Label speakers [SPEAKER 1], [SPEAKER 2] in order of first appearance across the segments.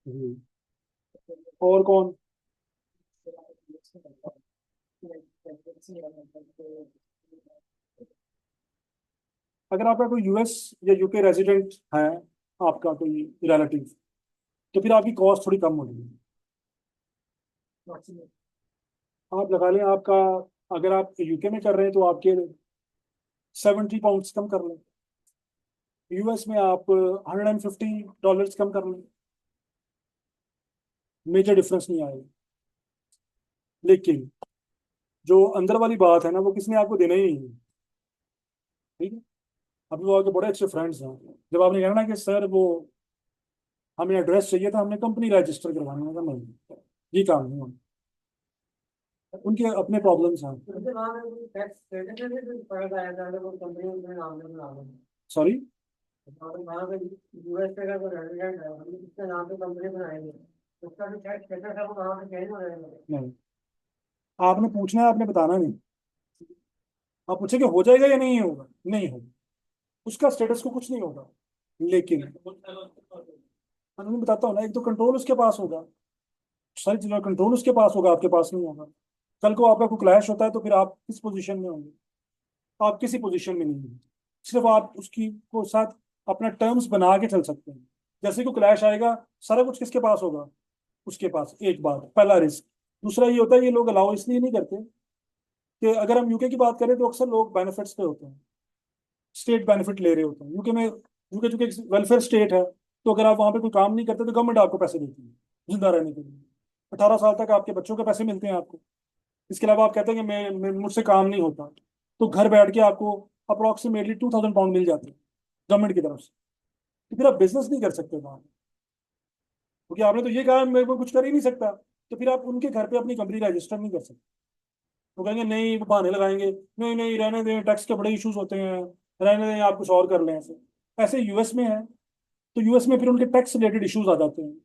[SPEAKER 1] हम्म। और कौन? अगर आपका कोई यूएस या यूके रेजिडेंट है, आपका कोई रिलेटिव, तो फिर आपकी कॉस्ट थोड़ी कम होगी। आप लगा लें आपका, अगर आप यूके में कर रहे हैं तो आपके 70 पाउंड्स कम कर लें। यूएस में आप $150 कम कर लें। मेजर डिफरेंस नहीं आएगा। लेकिन जो अंदर वाली बात है ना, वो किसने आपको देना ही नहीं है। ठीक है। अभी वो आपके बड़े अच्छे फ्रेंड्स हैं। जब आपने कहना ना कि सर वो हमें एड्रेस चाहिए था, हमने कंपनी रजिस्टर करवानी है, नहीं, ये काम नहीं होना। उनके अपने प्रॉब्लम्स हैं। सॉरी। नहीं, आपने पूछना है, आपने बताना नहीं। आप पूछे कि हो जाएगा या नहीं होगा, नहीं होगा। उसका स्टेटस को कुछ नहीं होगा। लेकिन मैं बताता हूँ ना, एक तो कंट्रोल उसके पास होगा, सारी चीजों का कंट्रोल उसके पास होगा, आपके पास नहीं होगा। कल को आपका कोई क्लैश होता है तो फिर आप किस पोजीशन में होंगे? आप किसी पोजीशन में नहीं होंगे। सिर्फ आप उसकी को साथ अपना टर्म्स बना के चल सकते हैं। जैसे कोई क्लैश आएगा, सारा कुछ किसके पास होगा? उसके पास। एक बात, पहला रिस्क। दूसरा ये होता है, ये लोग अलाउ इसलिए नहीं करते कि अगर हम यूके की बात करें तो अक्सर लोग बेनिफिट्स पे होते हैं, स्टेट बेनिफिट ले रहे होते हैं यूके में। यूके चूंकि वेलफेयर स्टेट है, तो अगर आप वहां पे कोई काम नहीं करते तो गवर्नमेंट आपको पैसे देती है जिंदा रहने के लिए। 18 साल तक आपके बच्चों के पैसे मिलते हैं आपको। इसके अलावा आप कहते हैं कि मुझसे काम नहीं होता, तो घर बैठ के आपको अप्रोक्सीमेटली 2000 पाउंड मिल जाते हैं गवर्नमेंट की तरफ से। तो फिर आप बिजनेस नहीं कर सकते वहां, क्योंकि आपने तो ये कहा मैं कुछ कर ही नहीं सकता। तो फिर आप उनके घर पे अपनी कंपनी रजिस्टर नहीं कर सकते। वो कहेंगे नहीं, वो बहाने लगाएंगे, नहीं नहीं रहने दें, टैक्स के बड़े इश्यूज होते हैं, रहने दें, आप कुछ और कर लें। ऐसे ऐसे यूएस में है, तो यूएस में फिर उनके टैक्स रिलेटेड इश्यूज आ जाते हैं।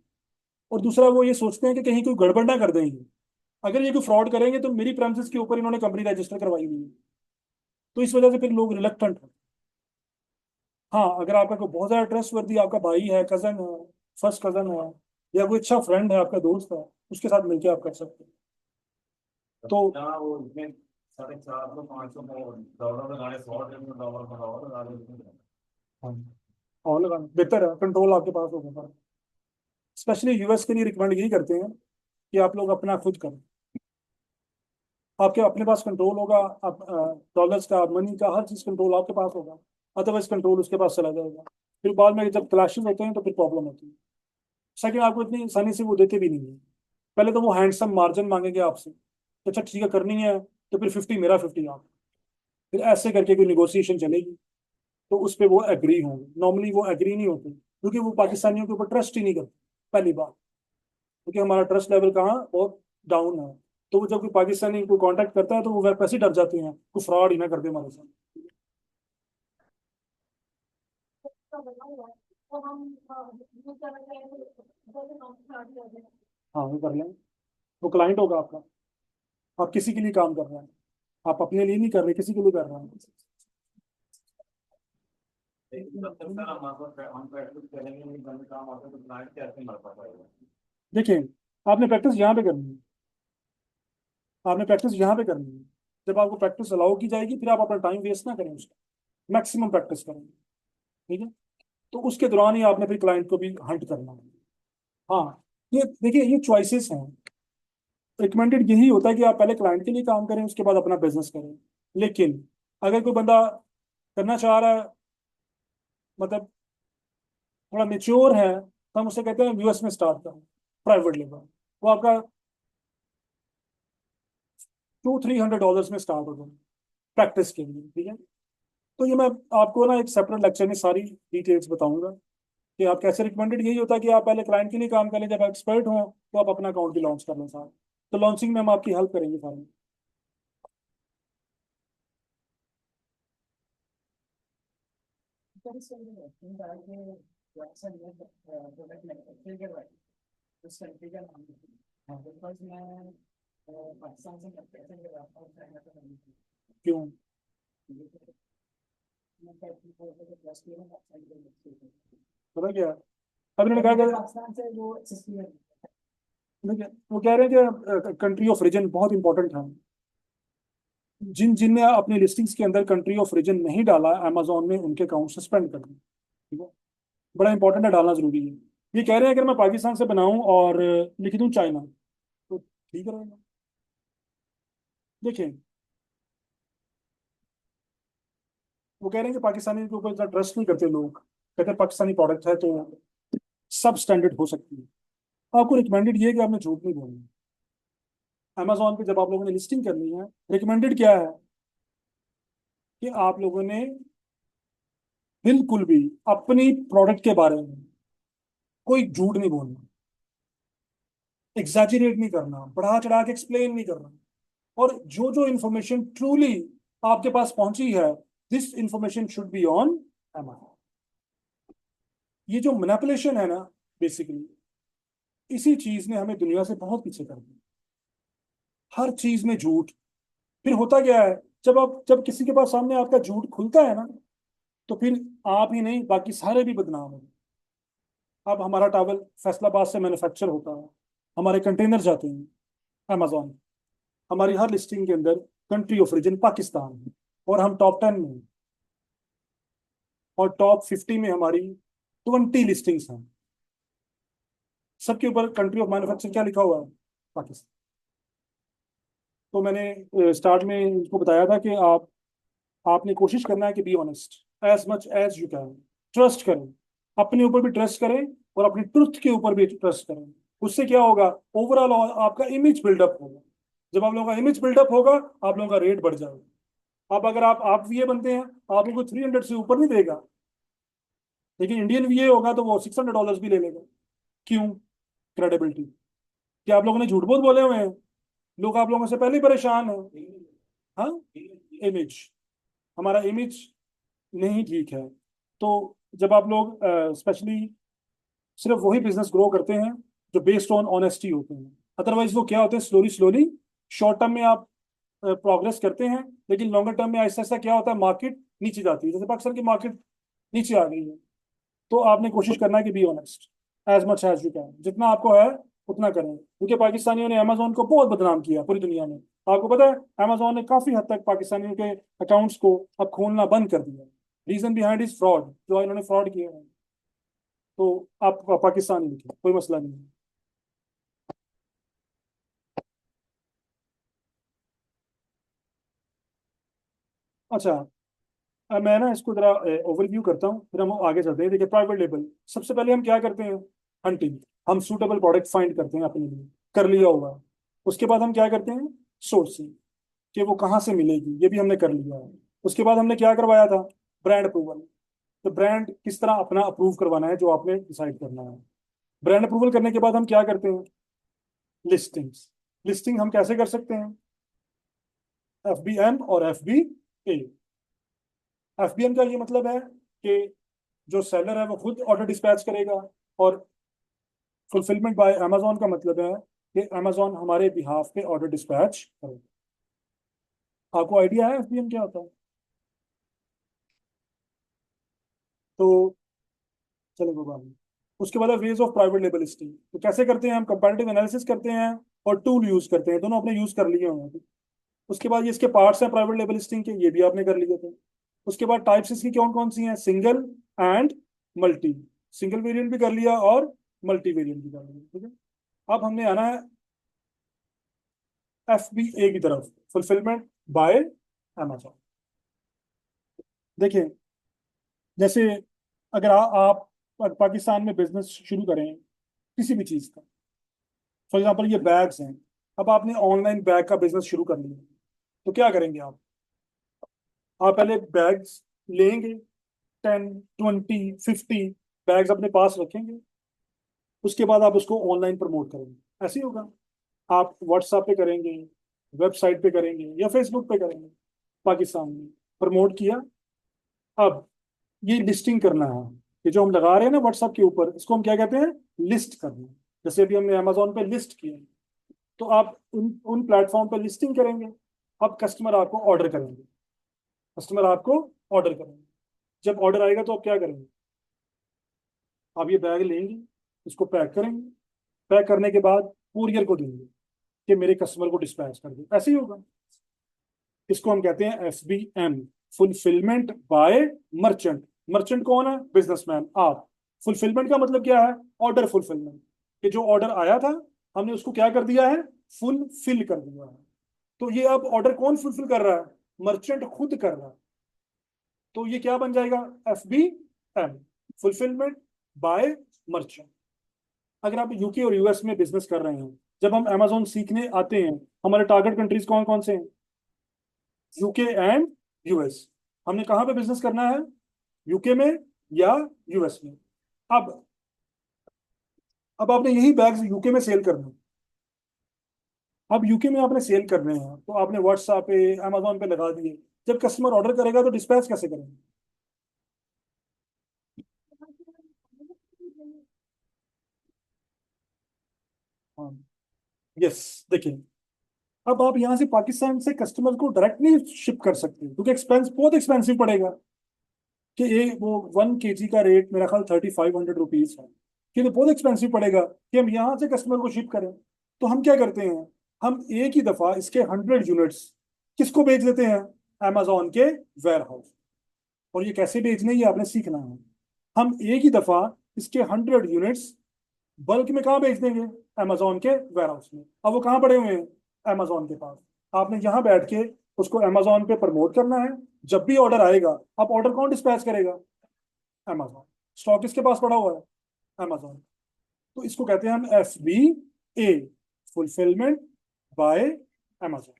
[SPEAKER 1] और दूसरा वो ये सोचते हैं कि कहीं कोई गड़बड़ ना कर देंगे, अगर ये कोई फ्रॉड करेंगे तो मेरी प्रेमिसेस के ऊपर इन्होंने कंपनी रजिस्टर करवाई हुई है। तो इस वजह से फिर लोग रिलक्टेंट हैं। हाँ, अगर आपका कोई बहुत ज्यादा ट्रस्ट आपका भाई है, कजन है, फर्स्ट कजन है, या कोई अच्छा फ्रेंड है, आपका दोस्त है, उसके साथ मिलकर आप कर सकते हैं। तो
[SPEAKER 2] हाँ वो इसमें 450 500 डॉलर लगाने, $100 डॉलर लगा दो।
[SPEAKER 1] हाँ, और लगाना बेहतर है, कंट्रोल आपके पास होगा। स्पेशली यूएस के लिए रिकमेंड यही करते हैं कि आप लोग अपना खुद करें। आपके अपने पास कंट्रोल होगा, आप डॉलर्स का, मनी का, हर चीज कंट्रोल आपके पास होगा। अदरवाइज कंट्रोल उसके पास चला जाएगा। फिर बाद में जब क्लैशेस होते हैं तो फिर प्रॉब्लम होती है। सेकंड, आपको इतनी आसानी से वो देते भी नहीं है। पहले तो वो हैंडसम मार्जिन मांगेंगे आपसे, तो अच्छा ठीक है करनी है, तो फिर 50 मेरा, 50 आप। फिर ऐसे करके कोई निगोशिएशन चलेगी, तो उस पर वो एग्री होंगे। नॉर्मली वो एग्री नहीं होते, क्योंकि वो पाकिस्तानियों के ऊपर ट्रस्ट ही नहीं करते, पहली बात। क्योंकि हमारा ट्रस्ट लेवल कहाँ बहुत डाउन है। तो वो जब कोई पाकिस्तानी को कांटेक्ट करता है तो वो वैसे ही डर जाते हैं, कोई फ्रॉड ही ना कर दे हमारे साथ। हाँ, वो कर लें। वो क्लाइंट होगा आपका। आप किसी के लिए काम कर रहे हैं, आप अपने लिए नहीं कर रहे, किसी के लिए कर रहे हैं।
[SPEAKER 2] लेकिन जब तक सर हम प्रैक्टिस करेंगे नहीं, बंद काम आता है तो क्लाइंट कैसे मर पाएगा।
[SPEAKER 1] देखिए, आपने प्रैक्टिस यहाँ पे करनी है। आपने प्रैक्टिस यहाँ पे करनी है। जब आपको प्रैक्टिस अलाउ की जाएगी, फिर आप अपना टाइम वेस्ट ना करें उसका, मैक्सिमम प्रैक्टिस करेंगे। ठीक है। तो उसके दौरान ही आपने फिर क्लाइंट को भी हंट करना है। हाँ, ये देखिए, ये चॉइसेस हैं। रिकमेंडेड यही होता है कि आप पहले क्लाइंट के लिए काम करें, उसके बाद अपना बिजनेस करें। लेकिन अगर कोई बंदा करना चाह रहा है, मतलब थोड़ा मेच्योर है, तो हम उसे कहते हैं यूएस में स्टार्ट करें, प्राइवेट लेवल। वो आपका $200-300 में स्टार्ट हो जाए प्रैक्टिस के लिए। ठीक है। तो ये मैं आपको ना एक सेपरेट लेक्चर में सारी डिटेल्स बताऊंगा कि आप कैसे। रिकमेंडेड यही होता है कि आप पहले क्लाइंट के लिए काम करें, जब एक्सपर्ट हो तो आप अपना अकाउंट भी लॉन्च कर लें साथ। तो लॉन्चिंग में हम आपकी हेल्प करेंगे सारी। क्यों? पता क्या है? अब इन्होंने कहा कि
[SPEAKER 3] पाकिस्तान से वो सिस्टम
[SPEAKER 1] वो कह रहे हैं कि कंट्री ऑफ रीजन बहुत इंपॉर्टेंट है। जिनने अपनी लिस्टिंग्स के अंदर कंट्री ऑफ रीजन नहीं डाला अमेजोन ने उनके अकाउंट सस्पेंड कर दिए। ठीक है, बड़ा इंपॉर्टेंट है, डालना जरूरी है। ये कह रहे हैं अगर मैं पाकिस्तान से बनाऊं और लिख दूं चाइना तो ठीक रहेगा। देखें, वो कह रहे हैं कि पाकिस्तानी के ऊपर इतना ट्रस्ट नहीं करते लोग, कहते हैं पाकिस्तानी प्रोडक्ट है तो सब स्टैंडर्ड हो सकती है। आपको रिकमेंडेड ये है कि आपने झूठ नहीं बोलना। अमेजोन पे जब आप लोगों ने लिस्टिंग करनी है, रिकमेंडेड क्या है कि आप लोगों ने बिल्कुल भी अपनी प्रोडक्ट के बारे में कोई झूठ नहीं बोलना, एग्जैजरेट नहीं करना, बढ़ा चढ़ा के एक्सप्लेन नहीं करना। और जो जो इंफॉर्मेशन ट्रूली आपके पास पहुंची है, this information should be on Amazon. ये जो मैनिपुलेशन है ना, बेसिकली इसी चीज ने हमें दुनिया से बहुत पीछे कर दिया। हर चीज में झूठ। फिर होता क्या है, जब किसी के पास सामने आपका झूठ खुलता है ना, तो फिर आप ही नहीं बाकी सारे भी बदनाम हैं। अब हमारा टावल फैसलाबाद से मैन्युफैक्चर होता है, हमारे कंटेनर जाते हैं अमेजोन, हमारी हर लिस्टिंग के अंदर कंट्री ऑफ ओरिजिन पाकिस्तान है, और हम टॉप 10 में हैं, और टॉप 50 में हमारी 20 लिस्टिंग्स हैं। सबके ऊपर कंट्री ऑफ मैन्युफैक्चर क्या लिखा हुआ है? पाकिस्तान। तो मैंने स्टार्ट में इनको बताया था कि आपने कोशिश करना है कि be honest as much as you can. Trust करें, अपने ऊपर भी ट्रस्ट करें और अपनी ट्रुथ के ऊपर भी ट्रस्ट करें। उससे क्या होगा, ओवरऑल आपका इमेज बिल्डअप होगा। जब आप लोगों का इमेज बिल्डअप होगा, आप लोगों का रेट बढ़ जाएगा। अब अगर आप वीए बनते हैं, आप लोगों को 300 से ऊपर नहीं देगा, लेकिन इंडियन वीए होगा तो वो $600 भी ले लेगा। क्यों? क्रेडिबिलिटी। क्या आप लोगों ने झूठ बहुत बोले हुए हैं? लोग आप लोगों से पहले ही परेशान है। हाँ, इमेज, हमारा इमेज नहीं ठीक है। तो जब आप लोग स्पेशली सिर्फ वही बिजनेस ग्रो करते हैं जो बेस्ड ऑन ऑनेस्टी होते हैं, अदरवाइज वो क्या होते हैं, स्लोली स्लोली शॉर्ट टर्म में आप प्रोग्रेस करते हैं, लेकिन लॉन्गर टर्म में ऐसा ऐसा क्या होता है, मार्केट नीचे जाती है। जैसे पाकिस्तान की मार्केट नीचे आ गई है, तो आपने कोशिश करना है कि be honest as much as you can. जितना आपको है उतना करें, क्योंकि पाकिस्तानियों ने अमेजोन को बहुत बदनाम किया पूरी दुनिया में। आपको पता है अमेजोन ने काफी हद तक पाकिस्तानियों के अकाउंट्स को अब खोलना बंद कर दिया। रीजन बिहाइंड इज फ्रॉड, जो इन्होंने फ्रॉड किए हैं। तो आप पाकिस्तानी लिखिए, कोई मसला नहीं है। अच्छा, अब मैं ना इसको जरा ओवरव्यू करता हूँ, फिर हम आगे चलते हैं। देखिए, प्राइवेट लेबल, सबसे पहले हम क्या करते हैं? हंटिंग। हम सूटेबल प्रोडक्ट फाइंड करते हैं अपने लिए, कर लिया होगा। उसके बाद हम क्या करते हैं? सोर्सिंग, कि वो कहाँ से मिलेगी, ये भी हमने कर लिया है। उसके बाद हमने क्या करवाया था? Brand approval. तो ब्रांड किस तरह अपना अप्रूव करवाना है, जो आपने डिसाइड करना है। ब्रांड अप्रूवल करने के बाद हम क्या करते हैं? लिस्टिंग्स। लिस्टिंग हम कैसे कर सकते हैं? FBM और FBA। FBM का ये मतलब है कि जो सेलर है वो खुद ऑर्डर डिस्पैच करेगा, और फुलफिलमेंट बाय अमेजोन का मतलब है कि अमेजोन हमारे बिहाफ पे ऑर्डर डिस्पैच करेगा। आपको आइडिया है FBM क्या होता है? तो चलो वो बात नहीं। उसके बाद ways of private label listing, तो कैसे करते हैं? हम कंपैरेटिव एनालिसिस करते हैं और टूल यूज करते हैं, दोनों अपने यूज कर लिए होंगे। उसके बाद ये इसके पार्ट्स हैं प्राइवेट लेबल लिस्टिंग के, ये भी आपने कर लिए थे। उसके बाद टाइप्स इसकी कौन कौन सी हैं? Single and multi. Single variant भी कर लिया और मल्टी वेरिएंट भी कर लिया। ठीक है, अब हमने आना है FBA की तरफ, फुलफिलमेंट बाय अमेजोन। देखिए, जैसे अगर आप पाकिस्तान में बिजनेस शुरू करें किसी भी चीज का, फॉर एग्जांपल ये बैग्स हैं, अब आपने ऑनलाइन बैग का बिजनेस शुरू कर लिया, तो क्या करेंगे आप पहले बैग्स लेंगे, 10, 20, 50 बैग्स अपने पास रखेंगे। उसके बाद आप उसको ऑनलाइन प्रमोट करेंगे। ऐसे ही होगा, आप व्हाट्सएप पे करेंगे, वेबसाइट पे करेंगे, या फेसबुक पे करेंगे। पाकिस्तान में प्रमोट किया। अब ये लिस्टिंग करना है, ये जो हम लगा रहे हैं ना व्हाट्सएप के ऊपर, इसको हम क्या कहते हैं? लिस्ट करना। जैसे अभी हमने अमेजोन पे लिस्ट किया, तो आप उन प्लेटफॉर्म पे लिस्टिंग करेंगे। अब कस्टमर आपको ऑर्डर करेंगे, कस्टमर आपको ऑर्डर करेंगे। जब ऑर्डर आएगा तो आप क्या करेंगे? आप ये बैग लेंगे, इसको पैक करेंगे, पैक करने के बाद कुरियर को देंगे कि मेरे कस्टमर को डिस्पैच कर दे, ऐसे ही होगा। इसको हम कहते हैं FBM, fulfilment bye merchant. Merchant कौन है? बिजनेसमैन, आप। फुलफिलमेंट का मतलब क्या है? ऑर्डर फुलफिलमेंट, कि जो ऑर्डर आया था हमने उसको क्या कर दिया है? फुलफिल कर दिया है। तो ये अब ऑर्डर कौन फुलफिल कर रहा है? मर्चेंट खुद कर रहा है। तो ये क्या बन जाएगा? FBM, fulfilment bye merchant. अगर आप यूके और US में बिजनेस कर रहे हैं, जब हम अमेजोन सीखने आते हैं, हमारे टारगेट कंट्रीज कौन कौन से हैं? UK and US। हमने कहाँ पे बिजनेस करना है? यूके में या US में। अब अब आपने यही बैग्स यूके में सेल करने हैं। अब यूके में आपने सेल करने हैं तो आपने व्हाट्सएप पे, अमेजोन पे लगा दिए। जब कस्टमर ऑर्डर करेगा तो डिस्पैच कैसे करेंगे? हाँ, यस। देखिए, अब आप यहाँ से पाकिस्तान से कस्टमर को डायरेक्ट नहीं शिप कर सकते क्योंकि एक्सपेंस बहुत एक्सपेंसिव पड़ेगा। कि एक वो 1 kg का रेट मेरा ख्याल 3500 रुपीज है, कि तो बहुत एक्सपेंसिव पड़ेगा कि हम यहाँ से कस्टमर को शिप करें। तो हम क्या करते हैं? हम एक ही दफा इसके 100 यूनिट्स किसको भेज देते हैं? अमेजोन के वेयर हाउस। और ये कैसे भेजने, ये आपने सीखना है। हम एक ही दफा इसके 100 यूनिट्स बल्क में कहाँ भेज देंगे? अमेजोन के वेयर हाउस में। अब वो कहाँ पड़े हुए हैं? अमेजोन के पास। आपने यहाँ बैठ के उसको अमेजोन पे प्रमोट करना है। जब भी ऑर्डर आएगा, अब ऑर्डर कौन डिस्पैच करेगा? अमेजोन। स्टॉक किसके पास पड़ा हुआ है? अमेजोन। तो इसको कहते हैं हम FBA, फुलफिलमेंट बाय अमेजोन।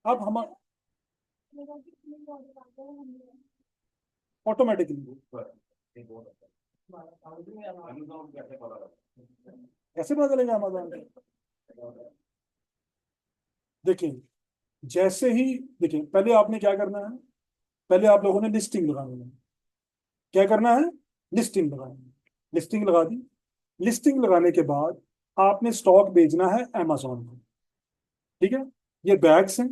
[SPEAKER 1] अब हम ऑटोमेटिकली
[SPEAKER 2] अमेज़न कैसे पता लगता है?
[SPEAKER 1] कैसे पता चलेगा अमेजोन पे? देखिए, जैसे ही, देखिए पहले आपने क्या करना है? पहले आप लोगों ने लिस्टिंग लगानी है। क्या करना है? लिस्टिंग लगानी है। लिस्टिंग लगा दी। लिस्टिंग लगाने के बाद आपने स्टॉक भेजना है अमेजोन को। ठीक है? ये बैग्स हैं,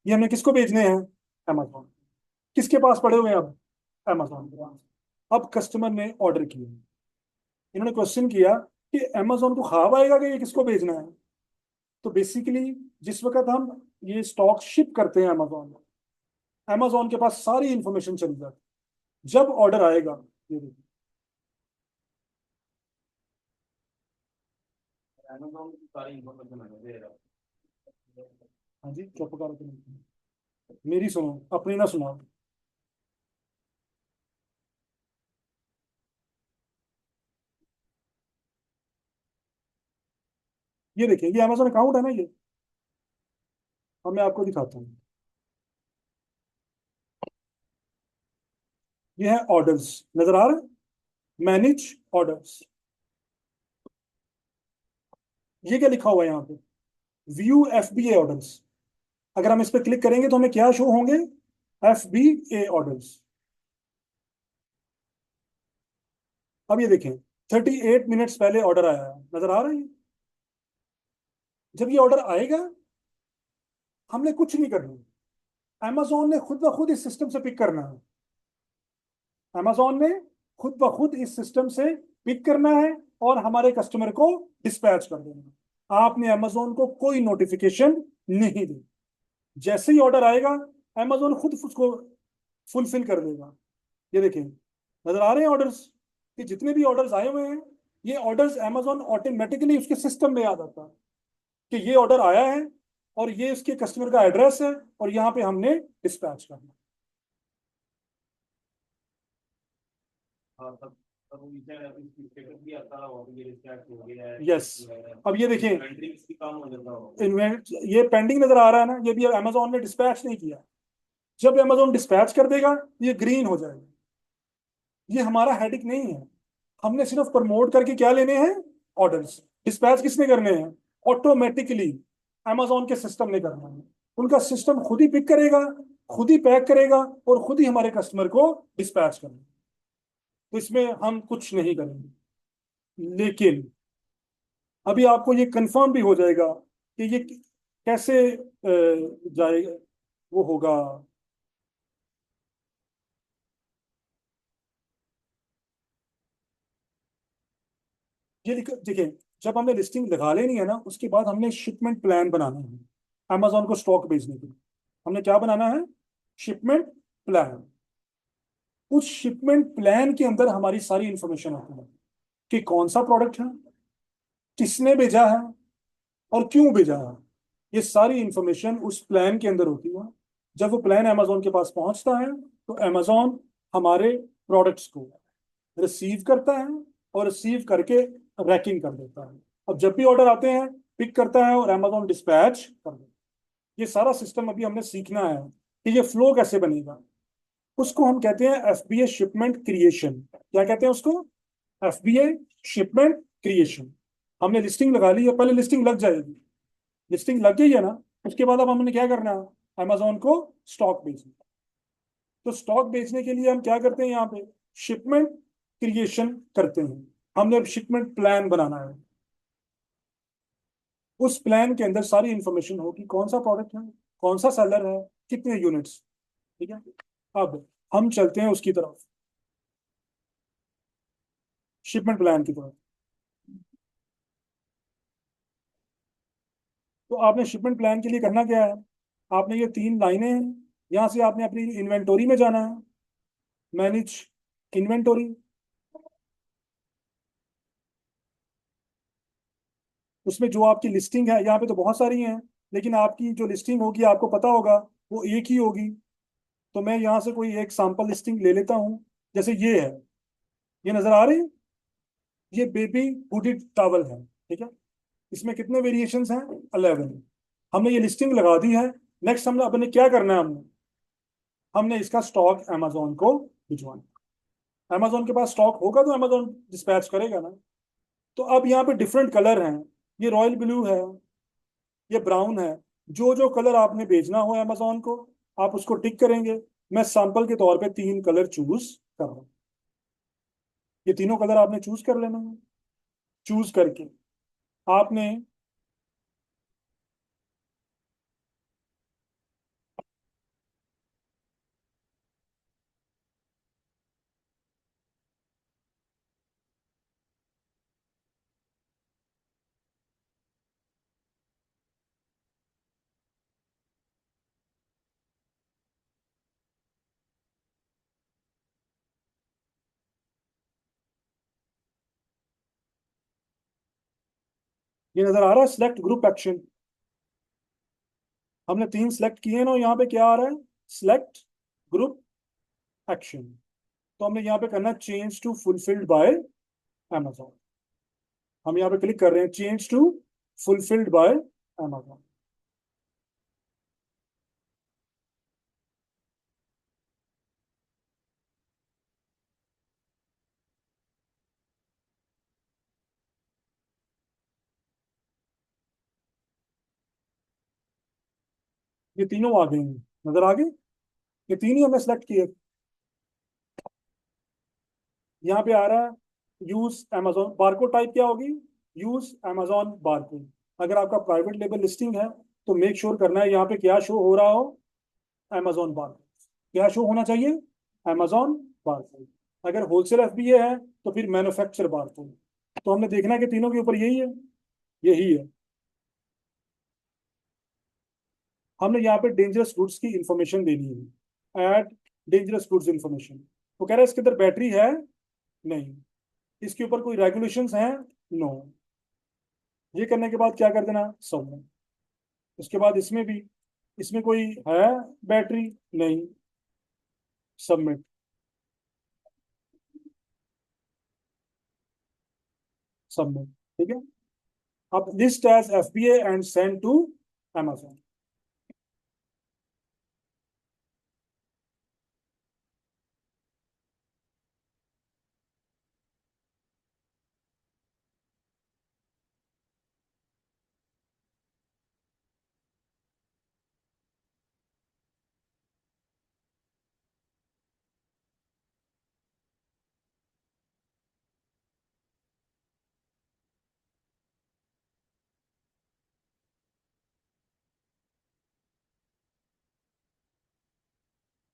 [SPEAKER 1] ये हमने किसको भेजने हैं? अमेजोन। किसके पास पड़े हुए हैं अब? अमेजोन के पास। अब कस्टमर ने ऑर्डर किया, इन्होंने क्वेश्चन किया कि अमेजोन को ख्वाब आएगा कि ये किसको भेजना है। तो बेसिकली जिस वक्त हम ये स्टॉक शिप करते हैं अमेजोन, अमेजोन के पास सारी इंफॉर्मेशन चली जाती है। जब ऑर्डर आएगा, ये देखिए।
[SPEAKER 2] अमेज़न की सारी इन्फॉर्मेशन हमें दे रहा है।
[SPEAKER 1] हाँ जी, चुप करो, मेरी सुनो, अपनी ना सुनाओ। ये देखिए, ये अमेजोन अकाउंट है ना ये। अब मैं आपको दिखाता हूँ। ये है ऑर्डर्स, नजर आ रहा है? Manage orders. ये क्या लिखा हुआ है यहाँ पे? View FBA orders. अगर हम इस पर क्लिक करेंगे तो हमें क्या शो होंगे? FBA orders. अब ये देखें, 38 मिनट्स पहले ऑर्डर आया है, नजर आ रहा है? जब ये ऑर्डर आएगा, हमने कुछ नहीं करना। अमेजोन ने खुद ब खुद इस सिस्टम से पिक करना है। अमेजोन ने खुद ब खुद इस सिस्टम से पिक करना है और हमारे कस्टमर को डिस्पैच कर देना है। आपने अमेजोन को कोई नोटिफिकेशन नहीं दी। जैसे ही ऑर्डर आएगा, अमेजोन खुद उसको फुलफिल कर देगा। ये देखिए, नजर आ रहे हैं ऑर्डर्स? कि जितने भी ऑर्डर्स आए हुए हैं, ये ऑर्डर्स अमेजोन ऑटोमेटिकली उसके सिस्टम में आ जाता है कि ये ऑर्डर आया है और ये इसके कस्टमर का एड्रेस है और यहाँ पे हमने डिस्पैच करना।
[SPEAKER 2] हाँ, तब वो नीचे इसकी स्टेटस भी आता है और ये स्टार्ट हो गया है।
[SPEAKER 1] यस। अब ये देखिए,
[SPEAKER 2] इन्वेंटरी भी कम हो जाता हो।
[SPEAKER 1] इन्वेंट ये पेंडिंग नजर आ रहा है ना? ये भी अमेजोन ने डिस्पैच नहीं किया। जब अमेजोन डिस्पैच कर देगा, ये ग्रीन हो जाएगा। ये हमारा हेडिक नहीं है। हमने सिर्फ प्रमोट करके क्या लेने हैं? ऑर्डर्स। डिस्पैच किसने करने हैं? ऑटोमेटिकली अमेजोन के सिस्टम ने करना है। उनका सिस्टम खुद ही पिक करेगा, खुद ही पैक करेगा और खुद ही हमारे कस्टमर को डिस्पैच करेगा। तो इसमें हम कुछ नहीं करेंगे। लेकिन अभी आपको ये कंफर्म भी हो जाएगा कि ये कैसे जाएगा, वो होगा। ये देखिए, जब हमने लिस्टिंग लगा लेनी है ना, उसके बाद हमने शिपमेंट प्लान बनाना है अमेजोन को स्टॉक भेजने के लिए। हमने क्या बनाना है? Shipment plan. उस शिपमेंट प्लान के अंदर हमारी सारी इंफॉर्मेशन होती है कि कौन सा प्रोडक्ट है, किसने भेजा है, और क्यों भेजा है। ये सारी इंफॉर्मेशन उस प्लान के अंदर होती है। जब वो प्लान अमेजोन के पास पहुंचता है तो अमेजोन हमारे प्रोडक्ट्स को रिसीव करता है और रिसीव करके रैकिंग कर देता है। अब जब भी ऑर्डर आते हैं, पिक करता है और अमेजोन डिस्पैच कर देता है। ये सारा सिस्टम अभी हमने सीखना है कि ये फ्लो कैसे बनेगा। उसको हम कहते हैं एफबीए शिपमेंट क्रिएशन। क्या कहते हैं उसको? FBA shipment creation. हमने लिस्टिंग लगा ली है, पहले लिस्टिंग लग जाएगी। लिस्टिंग लग गई है ना, उसके बाद अब हमने क्या करना है? अमेजोन को स्टॉक बेचना। तो स्टॉक बेचने के लिए हम क्या करते हैं? यहाँ पे शिपमेंट क्रिएशन करते हैं। हमने अब शिपमेंट प्लान बनाना है। उस प्लान के अंदर सारी इंफॉर्मेशन होगी, कौन सा प्रोडक्ट है, कौन सा सेलर है, कितने यूनिट्स। ठीक है। अब हम चलते हैं उसकी तरफ, शिपमेंट प्लान की तरफ। तो आपने शिपमेंट प्लान के लिए करना क्या है? आपने ये 3 लाइनें हैं, यहां से आपने अपनी इन्वेंटोरी में जाना है। Manage inventory. उसमें जो आपकी लिस्टिंग है, यहाँ पे तो बहुत सारी हैं, लेकिन आपकी जो लिस्टिंग होगी आपको पता होगा वो एक ही होगी। तो मैं यहाँ से कोई एक सैंपल लिस्टिंग ले लेता हूँ। जैसे ये है, ये नजर आ रही है, ये बेबी हुडेड टॉवल है। ठीक है। इसमें कितने वेरिएशंस हैं? 11। हमने ये लिस्टिंग लगा दी है। नेक्स्ट हमने अपने क्या करना है? हमने इसका स्टॉक अमेजोन को भिजवाना। अमेजोन के पास स्टॉक होगा तो अमेजोन डिस्पैच करेगा ना। तो अब यहाँ पे डिफरेंट कलर हैं। ये रॉयल ब्लू है, ये ब्राउन है। जो जो कलर आपने भेजना हो अमेजोन को, आप उसको टिक करेंगे। मैं सैंपल के तौर पे 3 कलर चूज कर रहा हूँ। ये तीनों कलर आपने चूज कर लेना है। चूज करके आपने ये नजर आ रहा है सिलेक्ट ग्रुप एक्शन। हमने 3 सिलेक्ट किए हैं ना, यहाँ पे क्या आ रहा है? Select group action. तो हमने यहाँ पे करना है change to fulfilled by Amazon. हम यहाँ पे क्लिक कर रहे हैं, change to fulfilled by Amazon. ये तीनों आ गए हैं, नजर आ गए। ये तीन ही हमने सेलेक्ट किए। यहाँ पे आ रहा है यूज अमेजोन बारकोड। टाइप क्या होगी? Use Amazon barcode. अगर आपका प्राइवेट लेबल लिस्टिंग है तो मेक श्योर करना है यहाँ पे क्या शो हो रहा हो? Amazon barcode. क्या शो होना चाहिए? Amazon barcode. अगर होलसेल एफबीए है तो फिर मैन्युफैक्चर बारकोड। तो हमने देखना है कि तीनों के ऊपर यही है, यही है। हमने यहाँ पे डेंजरस गुड्स की इंफॉर्मेशन देनी है। Add dangerous goods information. वो कह रहा है इसके अंदर बैटरी है? नहीं। इसके ऊपर कोई रेगुलेशंस हैं? नो। ये करने के बाद क्या कर देना? सबमिट। उसके बाद इसमें भी, इसमें कोई है बैटरी? नहीं। सबमिट। सबमिट। ठीक है। अब list as FBA and send to Amazon.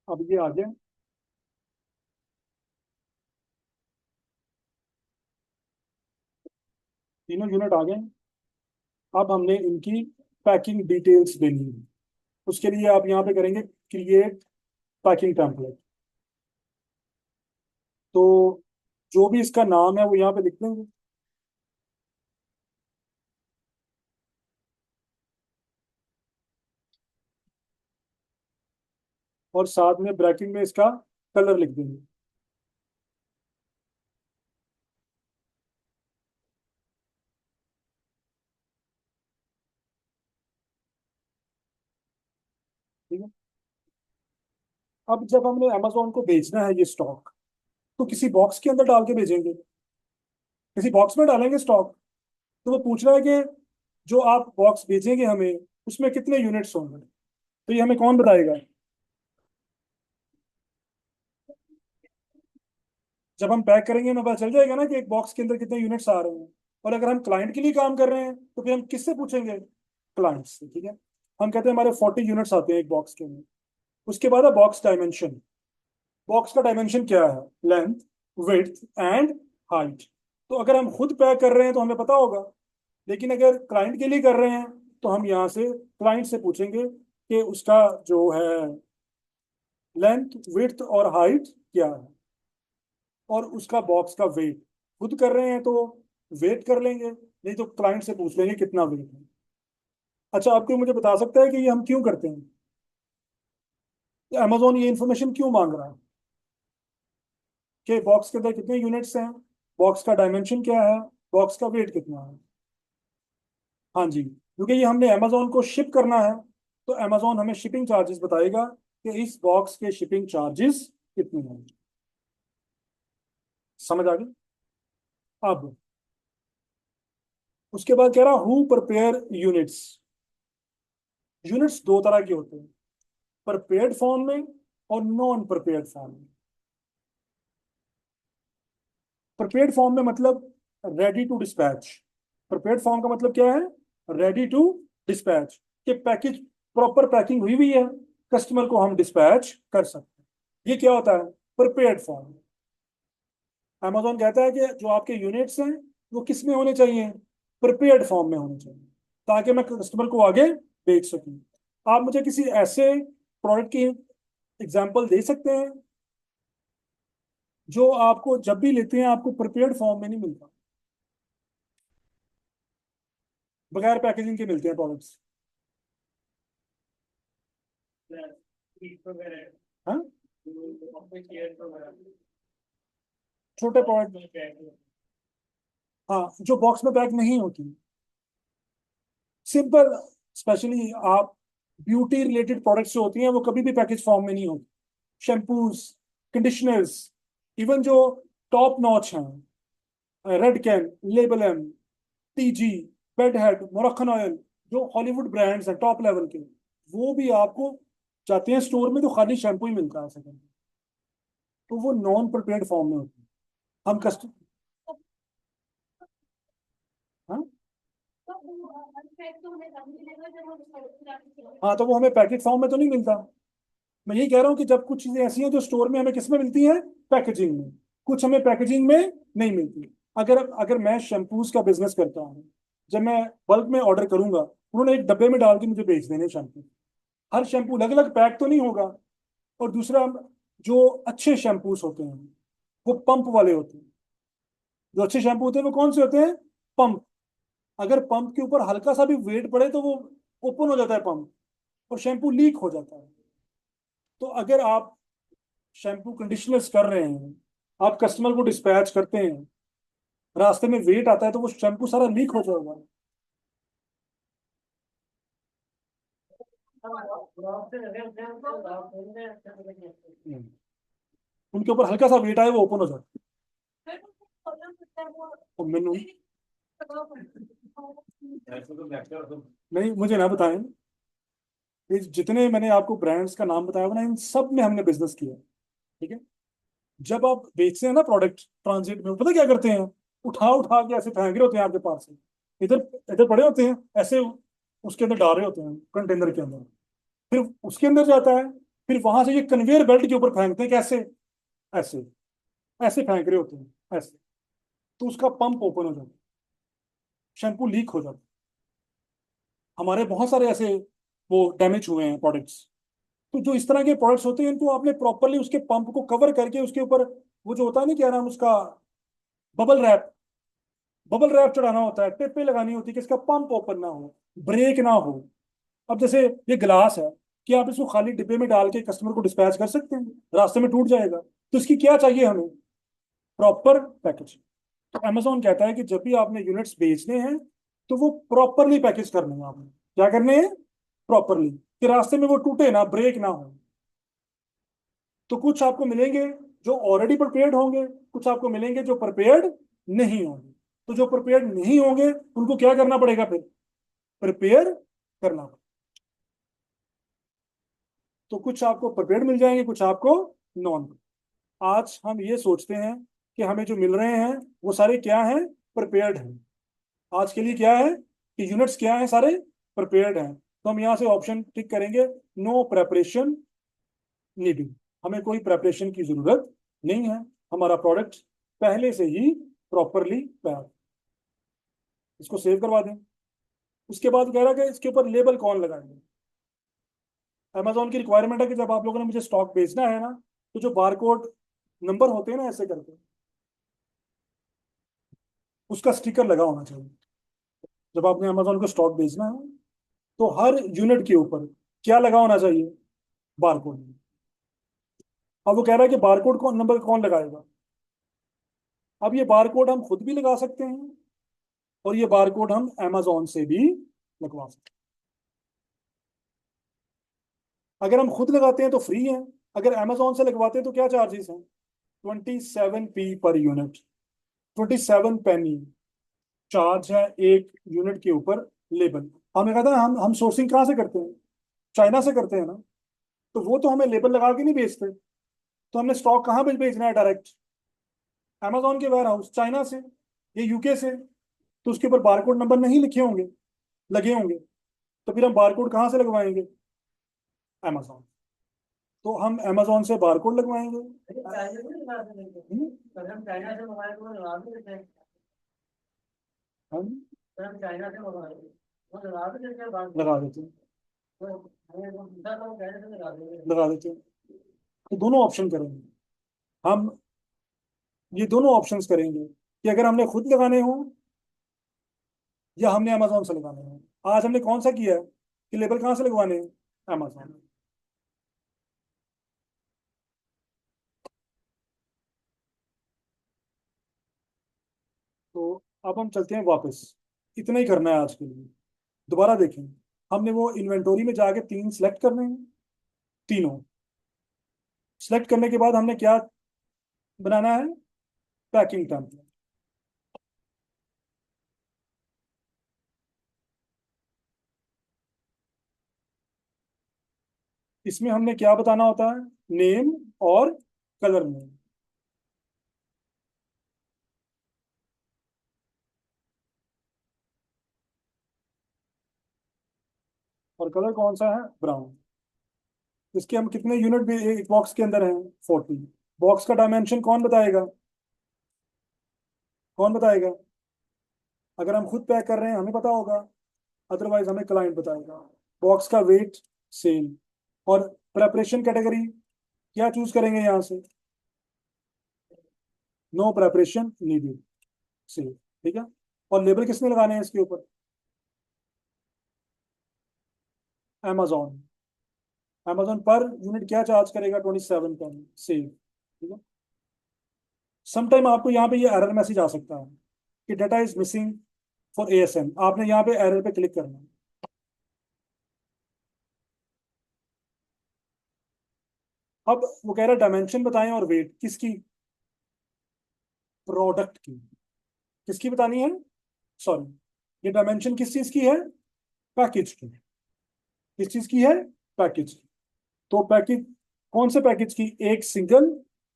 [SPEAKER 1] अब ये आ गया। तीनों यूनिट आ गए। अब हमने इनकी पैकिंग डिटेल्स देनी है। उसके लिए आप यहाँ पे करेंगे क्रिएट पैकिंग टेम्पलेट। तो जो भी इसका नाम है वो यहाँ पे लिख देंगे। और साथ में ब्रैकेट में इसका कलर लिख देंगे। ठीक है। अब जब हमने अमेजोन को भेजना है ये स्टॉक, तो किसी बॉक्स के अंदर डाल के भेजेंगे, किसी बॉक्स में डालेंगे स्टॉक। तो वो पूछ रहा है कि जो आप बॉक्स भेजेंगे हमें, उसमें कितने यूनिट्स होंगे। तो ये हमें कौन बताएगा? जब हम पैक करेंगे हमें पता चल जाएगा ना कि एक बॉक्स के अंदर कितने यूनिट्स आ रहे हैं। और अगर हम क्लाइंट के लिए काम कर रहे हैं तो फिर हम किससे पूछेंगे? क्लाइंट से। ठीक है। हम कहते हैं हमारे 40 यूनिट्स आते हैं एक बॉक्स के अंदर। उसके बाद है बॉक्स डायमेंशन। बॉक्स का डायमेंशन क्या है? Length, width and height. तो अगर हम खुद पैक कर रहे हैं तो हमें पता होगा, लेकिन अगर क्लाइंट के लिए कर रहे हैं तो हम यहाँ से क्लाइंट से पूछेंगे कि उसका जो है लेंथ, विड्थ और हाइट क्या है, और उसका बॉक्स का वेट। खुद कर रहे हैं तो वेट कर लेंगे, नहीं तो क्लाइंट से पूछ लेंगे कितना वेट है। अच्छा, आपको मुझे बता सकता है कि ये हम क्यों करते हैं? अमेजोन ये इन्फॉर्मेशन क्यों मांग रहा है कि बॉक्स के अंदर कितने यूनिट्स हैं, बॉक्स का डायमेंशन क्या है, बॉक्स का वेट कितना है? हाँ जी, क्योंकि ये हमने अमेजोन को शिप करना है। तो अमेजोन हमें शिपिंग चार्जेस बताएगा कि इस बॉक्स के शिपिंग चार्जेस कितने हैं। समझ आ गई? अब उसके बाद कह रहा हु प्रिपेयर यूनिट्स। यूनिट्स दो तरह के होते हैं, प्रिपेयर्ड फॉर्म में और नॉन प्रिपेयर्ड फॉर्म में। प्रिपेयर्ड फॉर्म में मतलब ready to dispatch. Prepared form का मतलब क्या है? रेडी टू डिस्पैच, कि पैकेज प्रॉपर पैकिंग हुई हुई है, कस्टमर को हम डिस्पैच कर सकते हैं। ये क्या होता है? Prepared form. अमेजोन कहता है कि जो आपके यूनिट्स हैं वो किस में होने चाहिए? प्रिपेयर्ड फॉर्म में होने चाहिए, ताकि मैं कस्टमर को आगे बेच सकूं। आप मुझे किसी ऐसे प्रोडक्ट की एग्जांपल दे सकते हैं जो आपको जब भी लेते हैं आपको प्रिपेयर्ड फॉर्म में नहीं मिलता, बगैर पैकेजिंग के मिलते हैं प्रोडक्ट्स? हाँ, छोटे प्रोडक्ट। हाँ, जो बॉक्स में पैक नहीं होती। सिंपल, स्पेशली आप ब्यूटी रिलेटेड प्रोडक्ट्स जो होती हैं वो कभी भी पैकेज फॉर्म में नहीं होती। शैम्पूज, कंडीशनर्स, इवन जो टॉप नॉच हैं, Redken, Label M, TIGI, Bed Head, Moroccan oil, जो हॉलीवुड ब्रांड्स हैं टॉप लेवल के, वो भी आपको जाते हैं स्टोर में तो खाली शैम्पू ही मिलता है सेकंड। तो वो नॉन प्रिपेयर्ड फॉर्म में होती है। हम कस्ट हाँ। हाँ, तो वो हमें पैकेट फॉर्म में तो नहीं मिलता। मैं यही कह रहा हूँ कि जब कुछ चीजें ऐसी हैं जो स्टोर में हमें किस में मिलती हैं? पैकेजिंग में। कुछ हमें पैकेजिंग में नहीं मिलती। अगर अगर मैं शैम्पूज का बिजनेस करता हूँ, जब मैं बल्क में ऑर्डर करूंगा, उन्होंने एक डब्बे में डाल के मुझे भेज देने शैम्पू। हर शैम्पू अलग अलग पैक तो नहीं होगा। और दूसरा, जो अच्छे शैम्पूज होते हैं वो पंप वाले होते हैं। जो अच्छे शैम्पू होते हैं वो कौन से होते हैं? पंप। अगर पंप के ऊपर हल्का सा भी वेट पड़े तो वो ओपन हो जाता है पंप, और शैम्पू लीक हो जाता है। तो अगर आप शैम्पू कंडीशनर्स कर रहे हैं, आप कस्टमर को डिस्पैच करते हैं, रास्ते में वेट आता है, तो वो शैम्पू सारा लीक हो जाएगा। हम्म। उनके ऊपर हल्का सा वेट आए वो ओपन हो जाता है। और मैंने
[SPEAKER 2] ऐसे तो लेक्चर तो
[SPEAKER 1] नहीं, मुझे ना बताएं। ये जितने मैंने आपको ब्रांड्स का नाम बताया ना, इन सब में हमने बिजनेस किया। ठीक है। जब आप बेचते हैं ना प्रोडक्ट ट्रांजिट में, पता क्या करते हैं? उठा उठा के ऐसे फेंक रहे होते हैं आपके पास से। इधर इधर पड़े होते हैं ऐसे, उसके अंदर डाल रहे होते हैं कंटेनर के अंदर। फिर उसके अंदर जाता है, फिर वहां से ये कन्वेयर बेल्ट के ऊपर फेंकते हैं। कैसे? ऐसे ऐसे फेंक रहे होते हैं ऐसे। तो उसका पंप ओपन हो जाता है। शैम्पू लीक हो जाता है। हमारे बहुत सारे ऐसे वो डैमेज हुए हैं प्रोडक्ट्स। तो जो इस तरह के प्रोडक्ट्स होते हैं, इनको आपने प्रॉपरली उसके पंप को कवर करके उसके ऊपर वो जो होता है ना, क्या नाम उसका, बबल रैप, बबल रैप चढ़ाना होता है, टेपे लगानी होती है कि इसका पंप ओपन ना हो, ब्रेक ना हो। अब जैसे ये गिलास है, कि आप इसको खाली डिब्बे में डाल के कस्टमर को डिस्पैच कर सकते हैं? रास्ते में टूट जाएगा। तो इसकी क्या चाहिए हमें? Proper package. तो अमेजोन कहता है कि जब भी आपने यूनिट्स बेचने हैं, तो वो प्रॉपरली पैकेज करने हैं आपने। क्या करने हैं? प्रॉपरली, कि रास्ते में वो टूटे ना, ब्रेक ना हो। तो कुछ आपको मिलेंगे जो ऑलरेडी प्रिपेयर्ड होंगे, कुछ आपको मिलेंगे जो प्रिपेयर्ड नहीं होंगे। तो जो प्रिपेयर्ड नहीं होंगे उनको क्या करना पड़ेगा फिर? प्रिपेयर करना पड़ेगा। तो कुछ आपको प्रिपेयर्ड मिल जाएंगे, कुछ आपको नॉन। आज हम ये सोचते हैं कि हमें जो मिल रहे हैं वो सारे क्या हैं? प्रिपेयर्ड हैं। आज के लिए क्या है कि यूनिट्स क्या है? सारे प्रिपेयर्ड हैं। तो हम यहाँ से ऑप्शन टिक करेंगे, नो प्रेपरेशन नीडेड। हमें कोई प्रेपरेशन की जरूरत नहीं है, हमारा प्रोडक्ट पहले से ही प्रॉपरली तैयार। इसको सेव करवा दें। उसके बाद कह रहा है कि इसके ऊपर लेबल कौन लगाएंगे। अमेजोन की रिक्वायरमेंट है कि जब आप लोगों ने मुझे स्टॉक बेचना है ना, तो जो बारकोड नंबर होते हैं ना ऐसे करके, उसका स्टिकर लगा होना चाहिए। जब आपने अमेजोन को स्टॉक बेचना है, तो हर यूनिट के ऊपर क्या लगा होना चाहिए? बारकोड। अब वो कह रहा है कि बारकोड कौन, नंबर कौन लगाएगा? अब ये बारकोड हम खुद भी लगा सकते हैं, और ये बारकोड हम अमेजोन से भी लगवा सकते हैं। अगर हम खुद लगाते हैं तो फ्री है, अगर अमेजोन से लगवाते हैं तो क्या चार्जेस हैं? 27p पर यूनिट, 27 पेनी चार्ज है एक यूनिट के ऊपर लेबल। हमें कहता है हम सोर्सिंग कहाँ से करते हैं? चाइना से करते हैं ना। तो वो तो हमें लेबल लगा के नहीं बेचते। तो हमने स्टॉक कहाँ भेजना है? डायरेक्ट अमेजोन के वेयर हाउस, चाइना से, ये यूके से। तो उसके ऊपर बारकोड नंबर नहीं लिखे होंगे, लगे होंगे। तो फिर हम बारकोड कहाँ से लगवाएंगे? अमेजोन। तो हम अमेजोन से बारकोड लगवाएंगे। हम्म,
[SPEAKER 2] चाइना से मोबाइल को लगा भी देते हैं।
[SPEAKER 1] हम
[SPEAKER 2] हम चाइना से मोबाइल वो लगा भी देते हैं बाद में।
[SPEAKER 1] लगा देते हैं,
[SPEAKER 2] तो हमें वो दूसरा लोग चाइना से लगा देंगे।
[SPEAKER 1] लगा देते हैं। तो दोनों ऑप्शन करेंगे हम। ये दोनों ऑप्शंस करेंगे कि अगर हमने खुद लगाने हो या हमने अमेजोन से लगाने हो। आज हमने कौन सा किया है कि लेबल कहाँ से लगवाने हैं? अमेजोन। तो अब हम चलते हैं वापस। इतना ही करना है आज के लिए। दोबारा देखें, हमने वो इन्वेंटोरी में जाके तीन सेलेक्ट करने हैं। तीनों सेलेक्ट करने के बाद हमने क्या बनाना है? Packing template. इसमें हमने क्या बताना होता है? नेम और कलर नेम। और कलर कौन सा है? ब्राउन। इसके हम कितने यूनिट भी एक बॉक्स के अंदर हैं? 40। बॉक्स का डायमेंशन कौन बताएगा? कौन बताएगा? अगर हम खुद पैक कर रहे हैं हमें पता होगा, अदरवाइज हमें क्लाइंट बताएगा। बॉक्स का वेट सेम। और प्रेपरेशन कैटेगरी क्या चूज करेंगे यहाँ से? No preparation needed, same. ठीक है। और लेबल किसने लगाने हैं इसके ऊपर? amazon। amazon पर यूनिट क्या चार्ज करेगा? 27 पेन, सेम। ठीक है। समटाइम आपको यहाँ पे ये एरर मैसेज आ सकता है कि data is missing for ASM. आपने यहाँ पे एरर पे क्लिक करना है। अब वो कह रहा है डायमेंशन बताएं और वेट किसकी? प्रोडक्ट की। किसकी बतानी है? सॉरी, ये डायमेंशन किस चीज की है? पैकेज की। किस चीज की है? पैकेज की। तो पैकेज, कौन से पैकेज की? एक सिंगल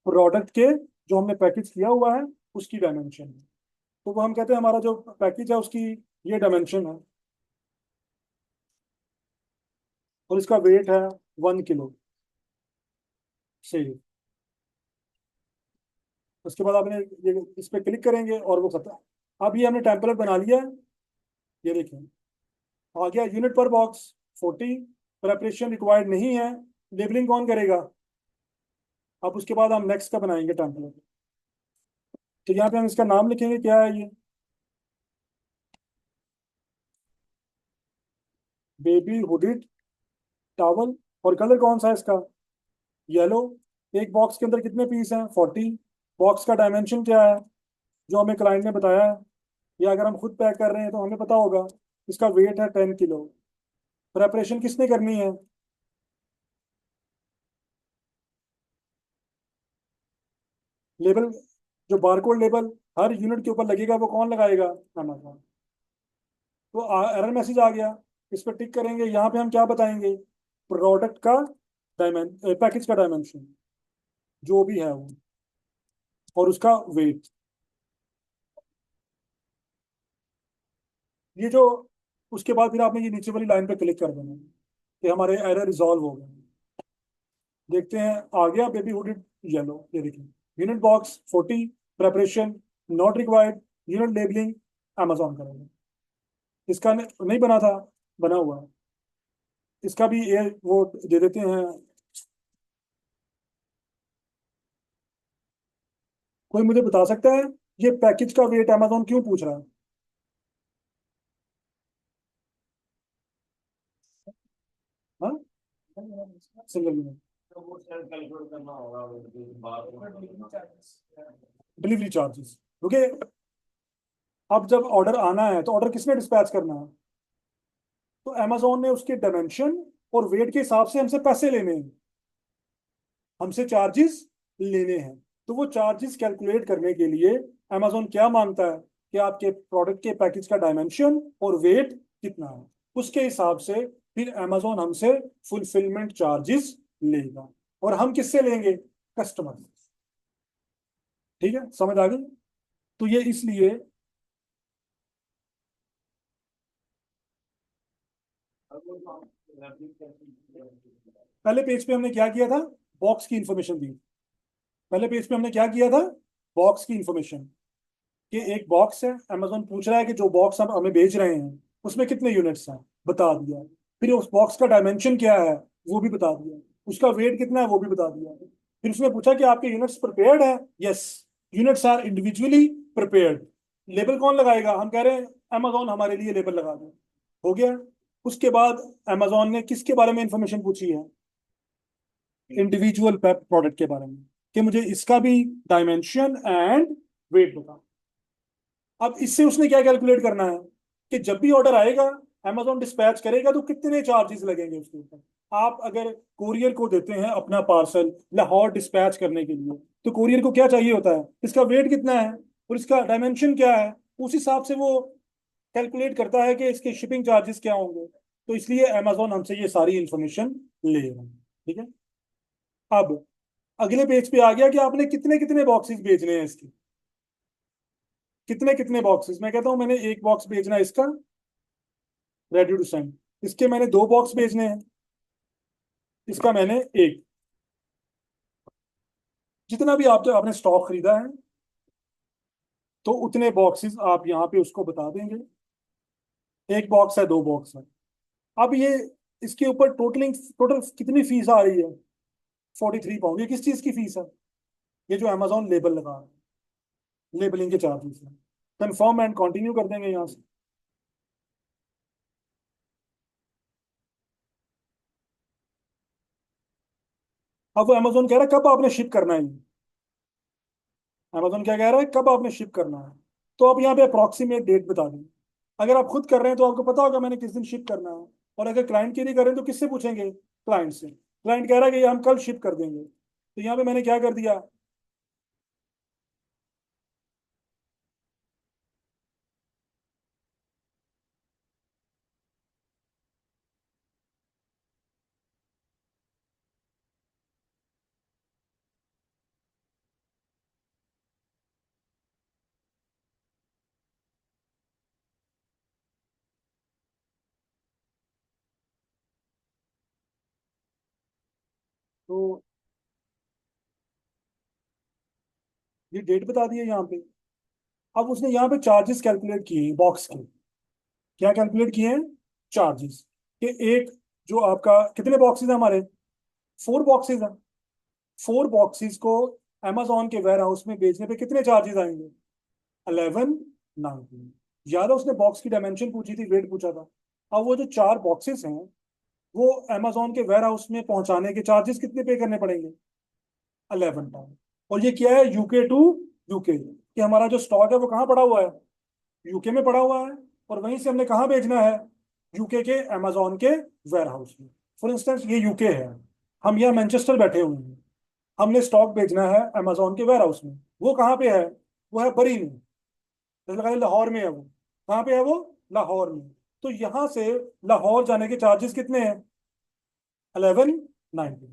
[SPEAKER 1] प्रोडक्ट के जो हमने पैकेज किया हुआ है उसकी डायमेंशन है। तो वो हम कहते हैं हमारा जो पैकेज है उसकी ये डायमेंशन है, और इसका वेट है 1 किलो। सही। उसके बाद आपने ये इस पे क्लिक करेंगे और वो खत्म। अब ये हमने टेम्पलेट बना लिया है। ये देखें, आ गया यूनिट पर बॉक्स 40, प्रेपरेशन रिक्वायर्ड नहीं है, लेबलिंग कौन करेगा? अब उसके बाद हम नेक्स्ट का बनाएंगे टेम्पलेट। तो यहाँ पे हम इसका नाम लिखेंगे, क्या है ये, बेबी हुडिड टॉवल। और कलर कौन सा है इसका? येलो। एक बॉक्स के अंदर कितने पीस हैं? 40। बॉक्स का डायमेंशन क्या है जो हमें क्लाइंट ने बताया है, या अगर हम खुद पैक कर रहे हैं तो हमें पता होगा। इसका वेट है 10 किलो। प्रेपरेशन किसने करनी है? लेबल, जो बारकोड लेबल हर यूनिट के ऊपर लगेगा वो कौन लगाएगा? अमेज़न। तो एरर मैसेज आ गया, इस पर टिक करेंगे। यहाँ पे हम क्या बताएंगे? प्रोडक्ट का पैकेज का डायमेंशन जो भी है वो, और उसका वेट। ये जो, उसके बाद फिर आपने ये नीचे वाली लाइन पे क्लिक कर देना कि हमारे एरर रिजॉल्व हो गए। देखते हैं, आ गया बेबी हुडेड येलो, ये देखिए। Unit box 40, preparation not required, unit labelling Amazon करेंगे। इसका नहीं बना था, बना हुआ है। इसका भी ये वो दे देते हैं। कोई मुझे बता सकता है ये पैकेज का वेट अमेजोन क्यों पूछ रहा है? हाँ, सिंगल यूनिट।
[SPEAKER 2] तो वो सेल्फ कैलकुलेट करना होगा वो जो बात
[SPEAKER 1] डिलीवरी चार्जेस, ओके। अब जब ऑर्डर आना है तो ऑर्डर किसने डिस्पैच करना है? तो अमेजोन ने उसके डायमेंशन और वेट के हिसाब से हमसे पैसे लेने हैं, हमसे चार्जेस लेने हैं। तो वो चार्जेस कैलकुलेट करने के लिए अमेजोन क्या मांगता है कि आपके प्रोडक्ट के पैकेज का डायमेंशन और वेट कितना है, उसके हिसाब से फिर अमेजोन हमसे फुलफिलमेंट चार्जेस लेगा। और हम किससे लेंगे? कस्टमर से। ठीक है, समझ आ गई? तो ये इसलिए पहले पेज पे हमने क्या किया था? बॉक्स की इंफॉर्मेशन दी। पहले पेज पे हमने क्या किया था? बॉक्स की इंफॉर्मेशन, कि एक बॉक्स है, अमेजोन पूछ रहा है कि जो बॉक्स हम हमें भेज रहे हैं उसमें कितने यूनिट्स हैं, बता दिया। फिर उस बॉक्स का डायमेंशन क्या है वो भी बता दिया, उसका वेट कितना है वो भी बता दिया। फिर उसने पूछा कि आपके यूनिट्स प्रिपेयर्ड है? Yes, units are individually prepared. Label कौन लगाएगा? हम कह रहे हैं अमेजोन हमारे लिए लेबल लगा दे। हो गया। उसके बाद अमेजोन ने किसके बारे में इंफॉर्मेशन पूछी है? इंडिविजुअल प्रोडक्ट के बारे में, कि मुझे इसका भी डायमेंशन एंड वेट बता। अब इससे उसने क्या कैलकुलेट करना है कि जब भी ऑर्डर आएगा, अमेजोन डिस्पैच करेगा तो कितने चार्जेस लगेंगे उसके ऊपर। आप अगर कोरियर को देते हैं अपना पार्सल लाहौर डिस्पैच करने के लिए, तो कोरियर को क्या चाहिए होता है? इसका वेट कितना है और इसका डायमेंशन क्या है। उस हिसाब से वो कैलकुलेट करता है कि इसके शिपिंग चार्जेस क्या होंगे। तो इसलिए अमेजोन हमसे ये सारी इंफॉर्मेशन ले रहा है। ठीक है। अब अगले पेज पे आ गया कि आपने कितने कितने बॉक्सेस भेजने हैं इसके। कितने कितने बॉक्सेस, मैं कहता हूं मैंने एक बॉक्स भेजना है इसका, रेडी टू सेंड। इसके मैंने दो बॉक्स भेजने हैं, इसका मैंने एक। जितना भी आपने स्टॉक खरीदा है तो उतने बॉक्सेस आप यहाँ पे उसको बता देंगे। एक बॉक्स है, दो बॉक्स है। अब ये इसके ऊपर टोटल कितनी फीस आ रही है? 43 पाउंड। ये किस चीज की फीस है? ये जो अमेजोन लेबल लगा रहा है, लेबलिंग के चार्जेस है। कंफर्म एंड कंटिन्यू कर देंगे यहाँ से। अब वो अमेजोन कह रहा है कब आपने शिप करना है। अमेजोन क्या कह रहा है? कब आपने शिप करना है। तो आप यहाँ पे अप्रोक्सीमेट डेट बता दें। अगर आप खुद कर रहे हैं तो आपको पता होगा मैंने किस दिन शिप करना है। और अगर क्लाइंट के लिए कर रहे हैं तो किससे पूछेंगे? क्लाइंट से। क्लाइंट कह रहा है कि ये हम कल शिप कर देंगे, तो यहाँ पे मैंने क्या कर दिया? तो ये डेट बता दिया यहाँ पे। अब उसने यहाँ पे चार्जेस कैलकुलेट किए बॉक्स के। क्या कैलकुलेट किए हैं? चार्जेस कि एक जो आपका कितने बॉक्सेस हैं हमारे? 4 बॉक्सेस हैं। 4 बॉक्सेस को अमेजोन के वेयर हाउस में बेचने पे कितने चार्जेस आएंगे? 1190। याद है उसने बॉक्स की डायमेंशन पूछी थी, वेट पूछा था। अब वो जो 4 बॉक्सेस हैं वो अमेजोन के वेयर हाउस में पहुंचाने के चार्जेस कितने पे करने पड़ेंगे? 11 पाउंड। और ये क्या है? यूके टू यूके, कि हमारा जो स्टॉक है वो कहाँ पड़ा हुआ है? यूके में पड़ा हुआ है। और वहीं से हमने कहाँ भेजना है? यूके के अमेजोन के वेयर हाउस में। फॉर इंस्टेंस ये यूके है, हम यहाँ मैनचेस्टर बैठे हुए हैं, हमने स्टॉक भेजना है अमेजोन के वेयर हाउस में। वो कहाँ पे है? वो है बरी में। जैसे लगाइए लाहौर में है वो। कहाँ पे है वो? लाहौर में। तो यहाँ से लाहौर जाने के चार्जेस कितने हैं? 1190।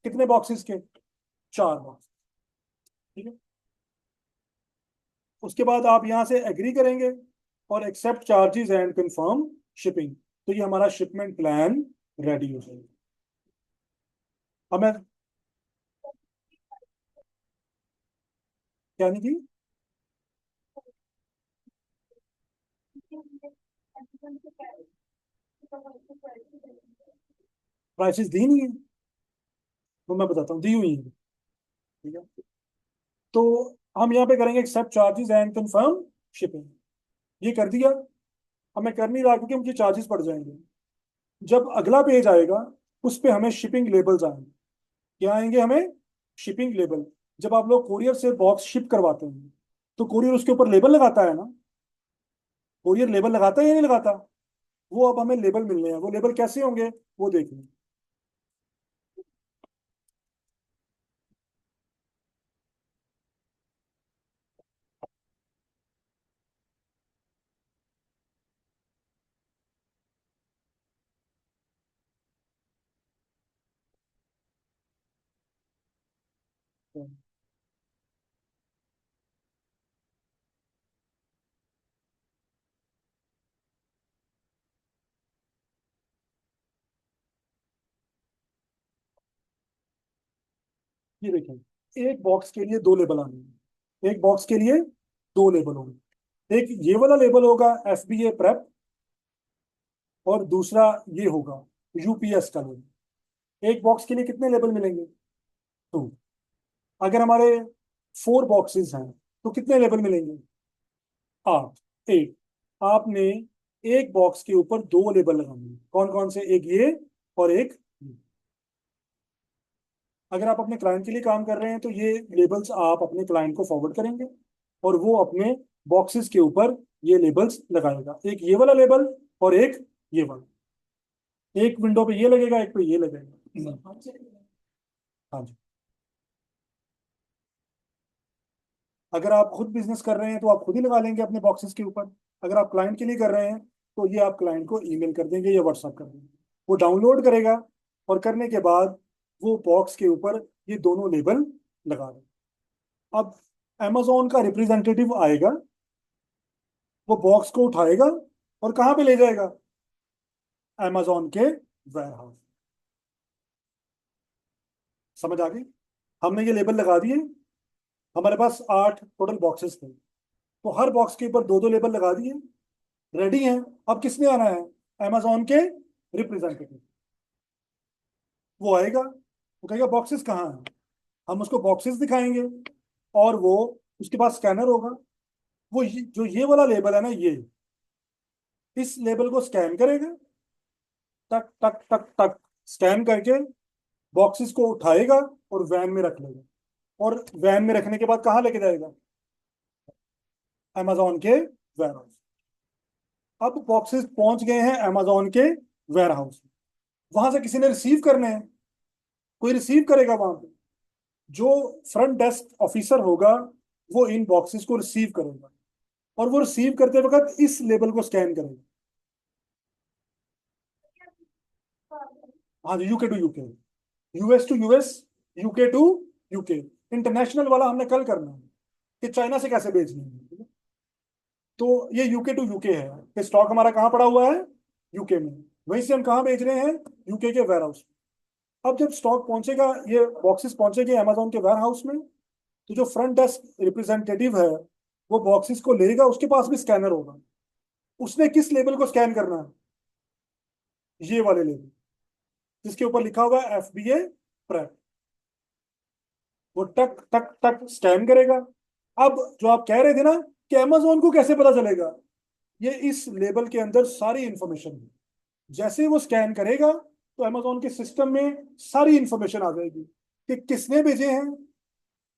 [SPEAKER 1] कितने बॉक्सेस के? 4 बॉक्स। ठीक है। उसके बाद आप यहाँ से एग्री करेंगे और accept charges and confirm shipping, तो ये हमारा शिपमेंट प्लान रेडी हो जाएगा। अब मैं क्या नहीं की? प्राइसेस दी नहीं है, तो मैं बताता हूँ, दी हुई है। ठीक है। तो हम यहाँ पे करेंगे accept charges and confirm shipping. ये कर दिया। अब मैं कर नहीं रहा क्योंकि मुझे चार्जेस पड़ जाएंगे। जब अगला पेज आएगा उस पे हमें शिपिंग लेबल्स आएंगे। क्या आएंगे हमें? Shipping label. जब आप लोग कोरियर से बॉक्स शिप करवाते हैं तो कोरियर उसके ऊपर लेबल लगाता है ना? कोरियर लेबल लगाता है या नहीं लगाता? वो अब हमें लेबल मिलने हैं। वो लेबल कैसे होंगे वो देख लें। ये देखें, एक बॉक्स के लिए 2 लेबल आने हैं। एक बॉक्स के लिए 2 लेबल होंगे। एक ये वाला लेबल होगा FBA प्रेप, और दूसरा ये होगा UPS का लेबल। एक बॉक्स के लिए कितने लेबल मिलेंगे? 2। अगर हमारे 4 बॉक्सेस हैं तो कितने लेबल मिलेंगे? 8। आपने एक बॉक्स के ऊपर 2 लेबल लगाने हैं। कौन कौन से? एक ये और एक ये। अगर आप अपने क्लाइंट के लिए काम कर रहे हैं तो ये लेबल्स आप अपने क्लाइंट को फॉरवर्ड करेंगे और वो अपने बॉक्सेस के ऊपर ये लेबल्स लगाएगा। एक ये वाला लेबल और एक ये वाला। एक विंडो पे ये लगेगा, एक पे ये लगेगा। हाँ जी। अगर आप खुद बिजनेस कर रहे हैं तो आप खुद ही लगा लेंगे अपने बॉक्सेस के ऊपर। अगर आप क्लाइंट के लिए कर रहे हैं तो ये आप क्लाइंट को ईमेल कर देंगे या व्हाट्सएप कर देंगे। वो डाउनलोड करेगा और करने के बाद वो बॉक्स के ऊपर ये दोनों लेबल लगा दें। अब amazon का रिप्रेजेंटेटिव आएगा, वो बॉक्स को उठाएगा और कहाँ पे ले जाएगा? amazon के वेयर हाउस। समझ आ गई? हमने ये लेबल लगा दिए। हमारे पास 8 टोटल बॉक्सेस थे, तो हर बॉक्स के ऊपर 2 2 लेबल लगा दिए। रेडी हैं। अब किसने आना है? amazon के रिप्रेजेंटेटिव। वो आएगा, वो कहेगा बॉक्सेस कहाँ हैं? हम उसको बॉक्सेस दिखाएंगे और वो उसके पास स्कैनर होगा। वो जो ये वाला लेबल है ना, ये इस लेबल को स्कैन करेगा। टक टक टक टक स्कैन करके बॉक्सेस को उठाएगा और वैन में रख लेगा। और वैन में रखने के बाद कहाँ लेके जाएगा? amazon के वेयर हाउस। अब बॉक्सेस पहुंच गए हैं amazon के वेयर हाउस में। वहां से किसी ने रिसीव करने हैं, कोई रिसीव करेगा वहां पे। जो फ्रंट डेस्क ऑफिसर होगा वो इन बॉक्सेस को रिसीव करेगा और वो रिसीव करते वक्त इस लेबल को स्कैन करेगा। हाँ जी, UK to UK, US to US, UK to UK. International वाला हमने कल करना है कि चाइना से कैसे बेचनी है। ठीक है? तो ये यूके टू यूके है कि स्टॉक हमारा कहाँ पड़ा हुआ है? यूके में। वहीं से हम कहाँ भेज रहे हैं? यूके के वेयर हाउस। अब जब स्टॉक पहुंचेगा, ये बॉक्सेस पहुंचेंगे अमेजोन के वेयर हाउस में, तो जो फ्रंट डेस्क रिप्रेजेंटेटिव है वो बॉक्सेस को लेगा, उसके पास भी स्कैनर होगा। उसने किस लेबल को स्कैन करना है? ये वाले लेबल जिसके ऊपर लिखा हुआ है FBA प्रेप, वो टक टक टक स्कैन करेगा। अब जो आप कह रहे थे ना कि अमेजोन को कैसे पता चलेगा, ये इस लेबल के अंदर सारी इंफॉर्मेशन है। जैसे ही वो स्कैन करेगा तो अमेजोन के सिस्टम में सारी इंफॉर्मेशन आ जाएगी कि किसने भेजे हैं,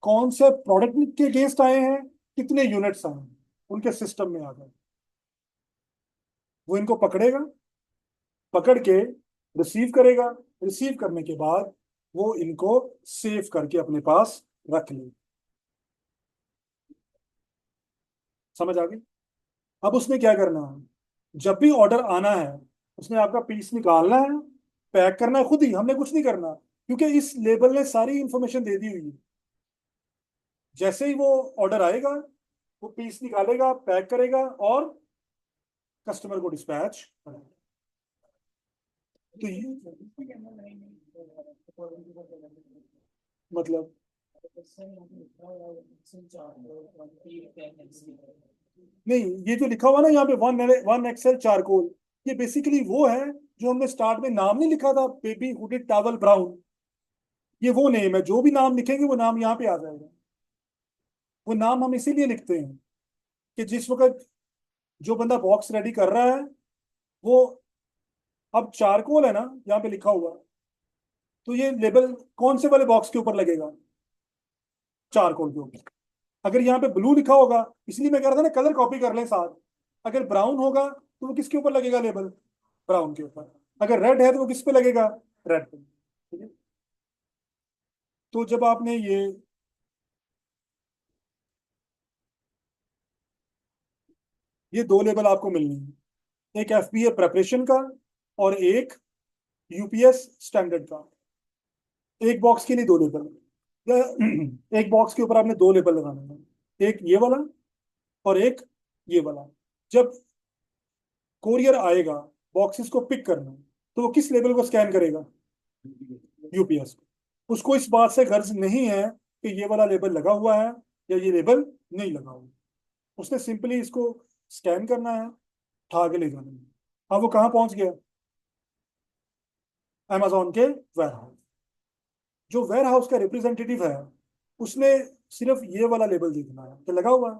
[SPEAKER 1] कौन से प्रोडक्ट के अगेंस्ट आए हैं, कितने यूनिट्स आए हैं, उनके सिस्टम में आ गए। वो इनको पकड़ेगा, पकड़ के रिसीव करेगा, रिसीव करने के बाद वो इनको सेव करके अपने पास रख ले। समझ आ गई? अब उसने क्या करना है, जब भी ऑर्डर आना है उसने आपका पीस निकालना है, पैक करना है खुद ही, हमने कुछ नहीं करना, क्योंकि इस लेबल ने सारी इंफॉर्मेशन दे दी हुई है। जैसे ही वो ऑर्डर आएगा वो पीस निकालेगा, पैक करेगा और कस्टमर को डिस्पैच करेगा। तो मतलब नहीं, ये जो लिखा हुआ ना यहाँ पे 1 XL चारकोल, ये बेसिकली वो है जो हमने स्टार्ट में नाम नहीं लिखा था, बेबी हुडेड टावल ब्राउन। ये वो नेम है, जो भी नाम लिखेंगे वो नाम यहाँ पे आ जाएगा। वो नाम हम इसीलिए लिखते हैं कि जिस वक्त जो बंदा बॉक्स रेडी कर रहा है वो, अब चारकोल है ना यहाँ पे लिखा हुआ, तो ये लेबल कौन से वाले बॉक्स के ऊपर लगेगा? चारकोल के ऊपर। अगर यहाँ पे ब्लू लिखा होगा, इसलिए मैं कह रहा था ना कलर कॉपी कर लें साथ, अगर ब्राउन होगा तो वो किसके ऊपर लगेगा लेबल? ब्राउन के ऊपर। अगर रेड है तो वो किस पे लगेगा? रेड पे। ठीक है। तो जब आपने ये दो लेबल आपको मिलने हैं, एक FBA प्रेपरेशन का और एक UPS स्टैंडर्ड का। एक बॉक्स के लिए दो लेबल, या एक बॉक्स के ऊपर आपने दो लेबल लगाने हैं, एक ये वाला और एक ये वाला। जब कोरियर आएगा बॉक्सेस को पिक करना, तो वो किस लेबल को स्कैन करेगा? UPS को। उसको इस बात से गर्ज नहीं है कि ये वाला लेबल लगा हुआ है या ये लेबल नहीं लगा हुआ। उसने सिंपली इसको स्कैन करना है, उठा के ले जाना है। अब वो कहाँ पहुंच गया? अमेजोन के वेयर हाउस। जो वेयर हाउस का रिप्रेजेंटेटिव है उसने सिर्फ ये वाला लेबल देखना है कि लगा हुआ है।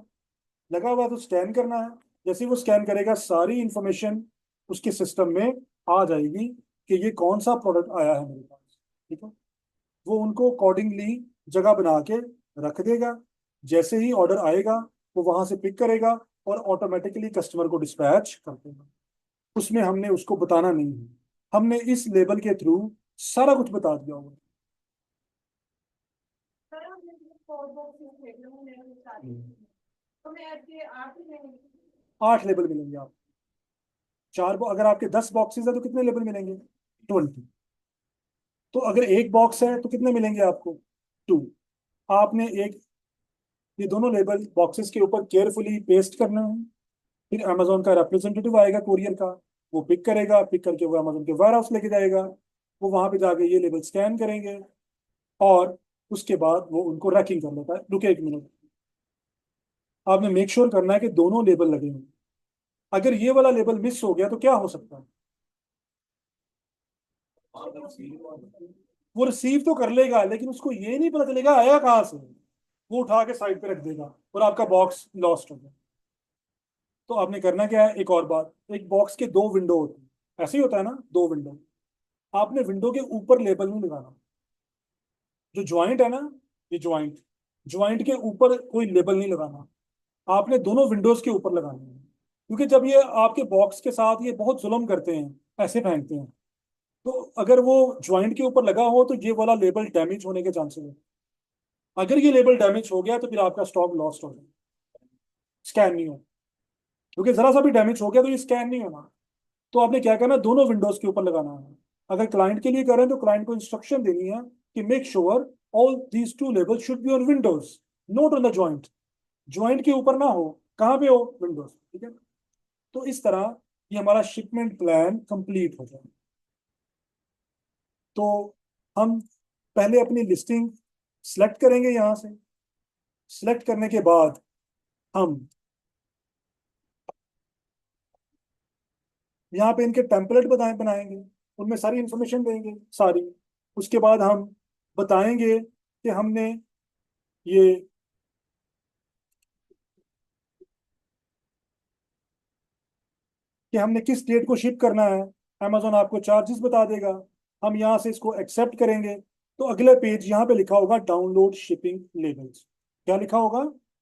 [SPEAKER 1] लगा हुआ है तो स्कैन करना है। जैसे ही वो स्कैन करेगा सारी इंफॉर्मेशन उसके सिस्टम में आ जाएगी कि ये कौन सा प्रोडक्ट आया है मेरे पास। ठीक है। वो उनको अकॉर्डिंगली जगह बना के रख देगा। जैसे ही ऑर्डर आएगा वो वहां से पिक करेगा और ऑटोमेटिकली कस्टमर को डिस्पैच कर देगा। उसमें हमने उसको बताना नहीं है, हमने इस लेबल के थ्रू सारा कुछ बता दिया होगा। आठ लेबल मिलेंगे आप। अगर आपके 10 बॉक्सेस है तो कितने लेबल मिलेंगे? 20। तो अगर एक बॉक्स है तो कितने मिलेंगे आपको? 2। आपने एक ये दोनों लेबल बॉक्सेस के ऊपर केयरफुली पेस्ट करना है। फिर अमेजोन का रिप्रेजेंटेटिव आएगा कोरियर का, वो पिक करेगा, पिक करके वो अमेजोन के वेयर हाउस लेके जाएगा। वो वहां पे जाके ये लेबल स्कैन करेंगे और उसके बाद वो उनको रैकिंग कर लेता है। रुके 1 मिनट, आपने मेक श्योर करना है कि दोनों लेबल लगे हैं। अगर ये वाला लेबल मिस हो गया तो क्या हो सकता है? वो रिसीव तो कर लेगा लेकिन उसको ये नहीं पता चलेगा आया कहाँ से। वो उठा के साइड पे रख देगा और आपका बॉक्स लॉस्ट हो गया। तो आपने करना क्या है, एक और बात, एक बॉक्स के दो विंडो होती है, ऐसे ही होता है ना, दो विंडो। आपने विंडो के ऊपर लेबल नहीं लगाना। जो ज्वाइंट है ना, ये ज्वाइंट, ज्वाइंट के ऊपर कोई लेबल नहीं लगाना। आपने दोनों विंडोज के ऊपर लगाने हैं, क्योंकि जब ये आपके बॉक्स के साथ ये बहुत जुल्म करते हैं, ऐसे फेंकते हैं, तो अगर वो ज्वाइंट के ऊपर लगा हो तो ये वाला लेबल डैमेज होने के चांसेस है। अगर ये लेबल डैमेज हो गया तो फिर आपका स्टॉक लॉस्ट हो जाएगा, स्कैन नहीं हो। क्योंकि जरा सा भी डैमेज हो गया तो ये स्कैन नहीं होना। तो आपने क्या करना, दोनों विंडोज के ऊपर लगाना है। अगर क्लाइंट के लिए करें तो क्लाइंट को इंस्ट्रक्शन देनी है कि make sure all these two label should be on Windows, not on the joint. Joint के ऊपर ना हो, कहाँ पे हो? विंडोज। ठीक है। तो इस तरह ये हमारा शिपमेंट प्लान कंप्लीट हो जाए। तो हम पहले अपनी लिस्टिंग सेलेक्ट करेंगे यहाँ से। सेलेक्ट करने के बाद हम यहाँ पे इनके टेम्पलेट बनाएंगे, उनमें सारी इंफॉर्मेशन देंगे सारी। उसके बाद हम बताएंगे कि ये हमने किस डेट को शिप करना है। अमेजोन आपको चार्जेस बता देगा, हम यहाँ से इसको एक्सेप्ट करेंगे। तो अगले पेज यहाँ पे लिखा होगा डाउनलोड शिपिंग लेबल्स। क्या लिखा होगा?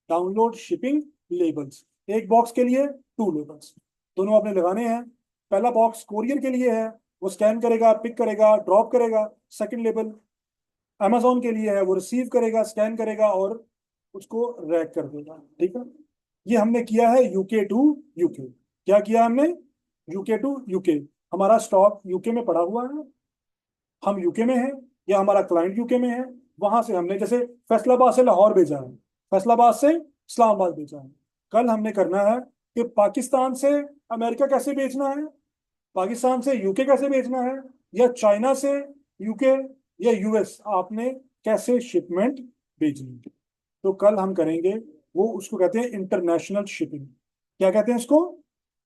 [SPEAKER 1] Download shipping labels. एक बॉक्स के लिए 2 लेबल्स, दोनों आपने लगाने हैं। पहला बॉक्स कोरियर के लिए है, वो स्कैन करेगा, पिक करेगा, ड्रॉप करेगा। सेकंड लेबल अमेजोन के लिए है, वो रिसीव करेगा, स्कैन करेगा और उसको रैक कर देगा। ठीक है, ये हमने किया है यूके टू यूके। क्या किया हमने? UK to UK. हमारा स्टॉक यूके में पड़ा हुआ है, हम यूके में हैं या हमारा क्लाइंट यूके में है। वहां से हमने जैसे फैसलाबाद से लाहौर भेजा है, फैसलाबाद से इस्लामाबाद भेजा है। कल हमने करना है कि पाकिस्तान से अमेरिका कैसे भेजना है, पाकिस्तान से यूके कैसे भेजना है, या चाइना से यूके या यूएस आपने कैसे शिपमेंट भेजनी है। तो कल हम करेंगे वो, उसको कहते हैं इंटरनेशनल शिपिंग। क्या कहते हैं इसको?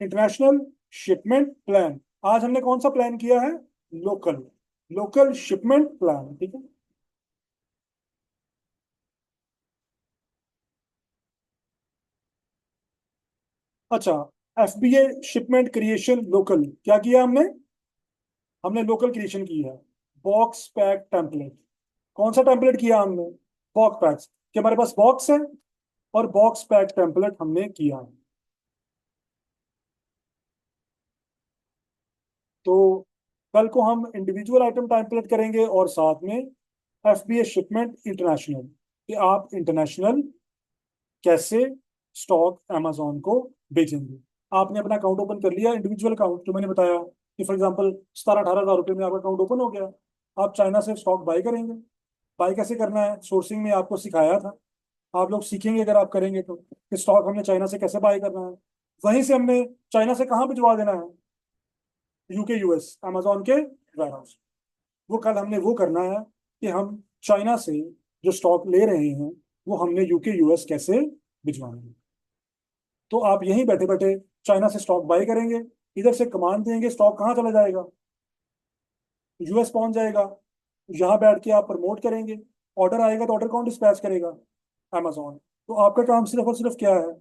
[SPEAKER 1] International shipment plan. आज हमने कौन सा प्लान किया है? Local local shipment plan. ठीक है। अच्छा, एफबीए शिपमेंट क्रिएशन लोकल क्या किया हमने? हमने लोकल क्रिएशन की है बॉक्स पैक टेम्पलेट। कौन सा टेम्पलेट किया हमने? बॉक्स पैक्स, कि हमारे पास बॉक्स है और बॉक्स पैक टेम्पलेट हमने किया है। तो कल को हम इंडिविजुअल आइटम टेम्पलेट करेंगे और साथ में एफबीए शिपमेंट इंटरनेशनल, कि आप इंटरनेशनल कैसे स्टॉक अमेजोन को भेजेंगे। आपने अपना अकाउंट ओपन कर लिया, इंडिविजुअल अकाउंट जो मैंने बताया कि फॉर एग्जांपल 17-18 हज़ार रुपये में आपका अकाउंट ओपन हो गया। आप चाइना से स्टॉक बाई करेंगे। बाई कैसे करना है सोर्सिंग में आपको सिखाया था, आप लोग सीखेंगे अगर आप करेंगे तो, कि स्टॉक हमने चाइना से कैसे बाई करना है। वहीं से हमने चाइना से कहाँ भिजवा देना है? यूके यूएस अमेजोन के वेयर हाउस। वो कल हमने वो करना है कि हम चाइना से जो स्टॉक ले रहे हैं वो हमने यूके यूएस कैसे भिजवाना है। तो आप यहीं बैठे बैठे चाइना से स्टॉक बाय करेंगे, इधर से कमांड देंगे, स्टॉक कहाँ चला जाएगा? यूएस पहुंच जाएगा। यहाँ बैठ के आप प्रमोट करेंगे, ऑर्डर आएगा तो ऑर्डर कौन डिस्पैच करेगा? अमेजोन। तो आपका काम सिर्फ और सिर्फ क्या है?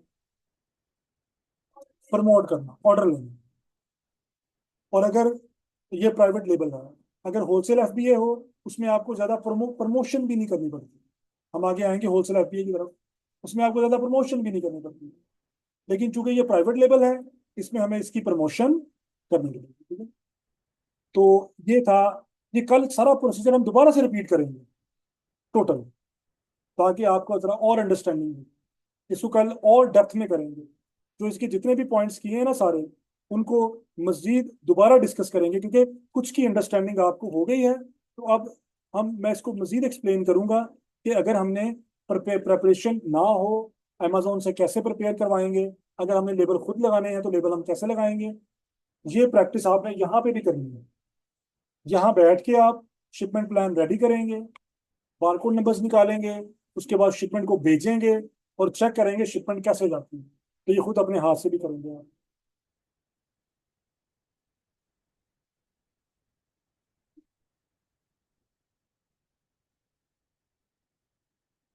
[SPEAKER 1] प्रमोट करना, ऑर्डर लेना। और अगर ये प्राइवेट लेबल है, अगर होलसेल एफबीए हो, उसमें आपको ज्यादा प्रमोशन भी नहीं करनी पड़ती। हम आगे आएंगे होलसेल एफबीए की तरफ, उसमें आपको ज्यादा प्रमोशन भी नहीं करनी पड़ती। लेकिन चूंकि ये प्राइवेट लेबल है, इसमें हमें इसकी प्रमोशन करनी पड़ेगी। ठीक है। तो ये था, ये कल सारा प्रोसीजर हम दोबारा से रिपीट करेंगे टोटल, ताकि आपको जरा और अंडरस्टैंडिंग हो। इसको कल और डेप्थ में करेंगे, जो इसके जितने भी पॉइंट्स किए हैं ना सारे, उनको मजीद दोबारा डिस्कस करेंगे, क्योंकि कुछ की अंडरस्टैंडिंग आपको हो गई है। तो अब मैं इसको मजीद एक्सप्लेन करूंगा कि अगर हमने प्रिपरेशन ना हो, अमेजोन से कैसे प्रिपेयर करवाएंगे। अगर हमने लेबल खुद लगाने हैं तो लेबल हम कैसे लगाएंगे। ये प्रैक्टिस आपने यहाँ पे भी करनी है। यहाँ बैठ के आप शिपमेंट प्लान रेडी करेंगे, बारकोड नंबर्स निकालेंगे, उसके बाद शिपमेंट को भेजेंगे और चेक करेंगे शिपमेंट कैसे जाती है। तो ये खुद अपने हाथ से भी करेंगे आप।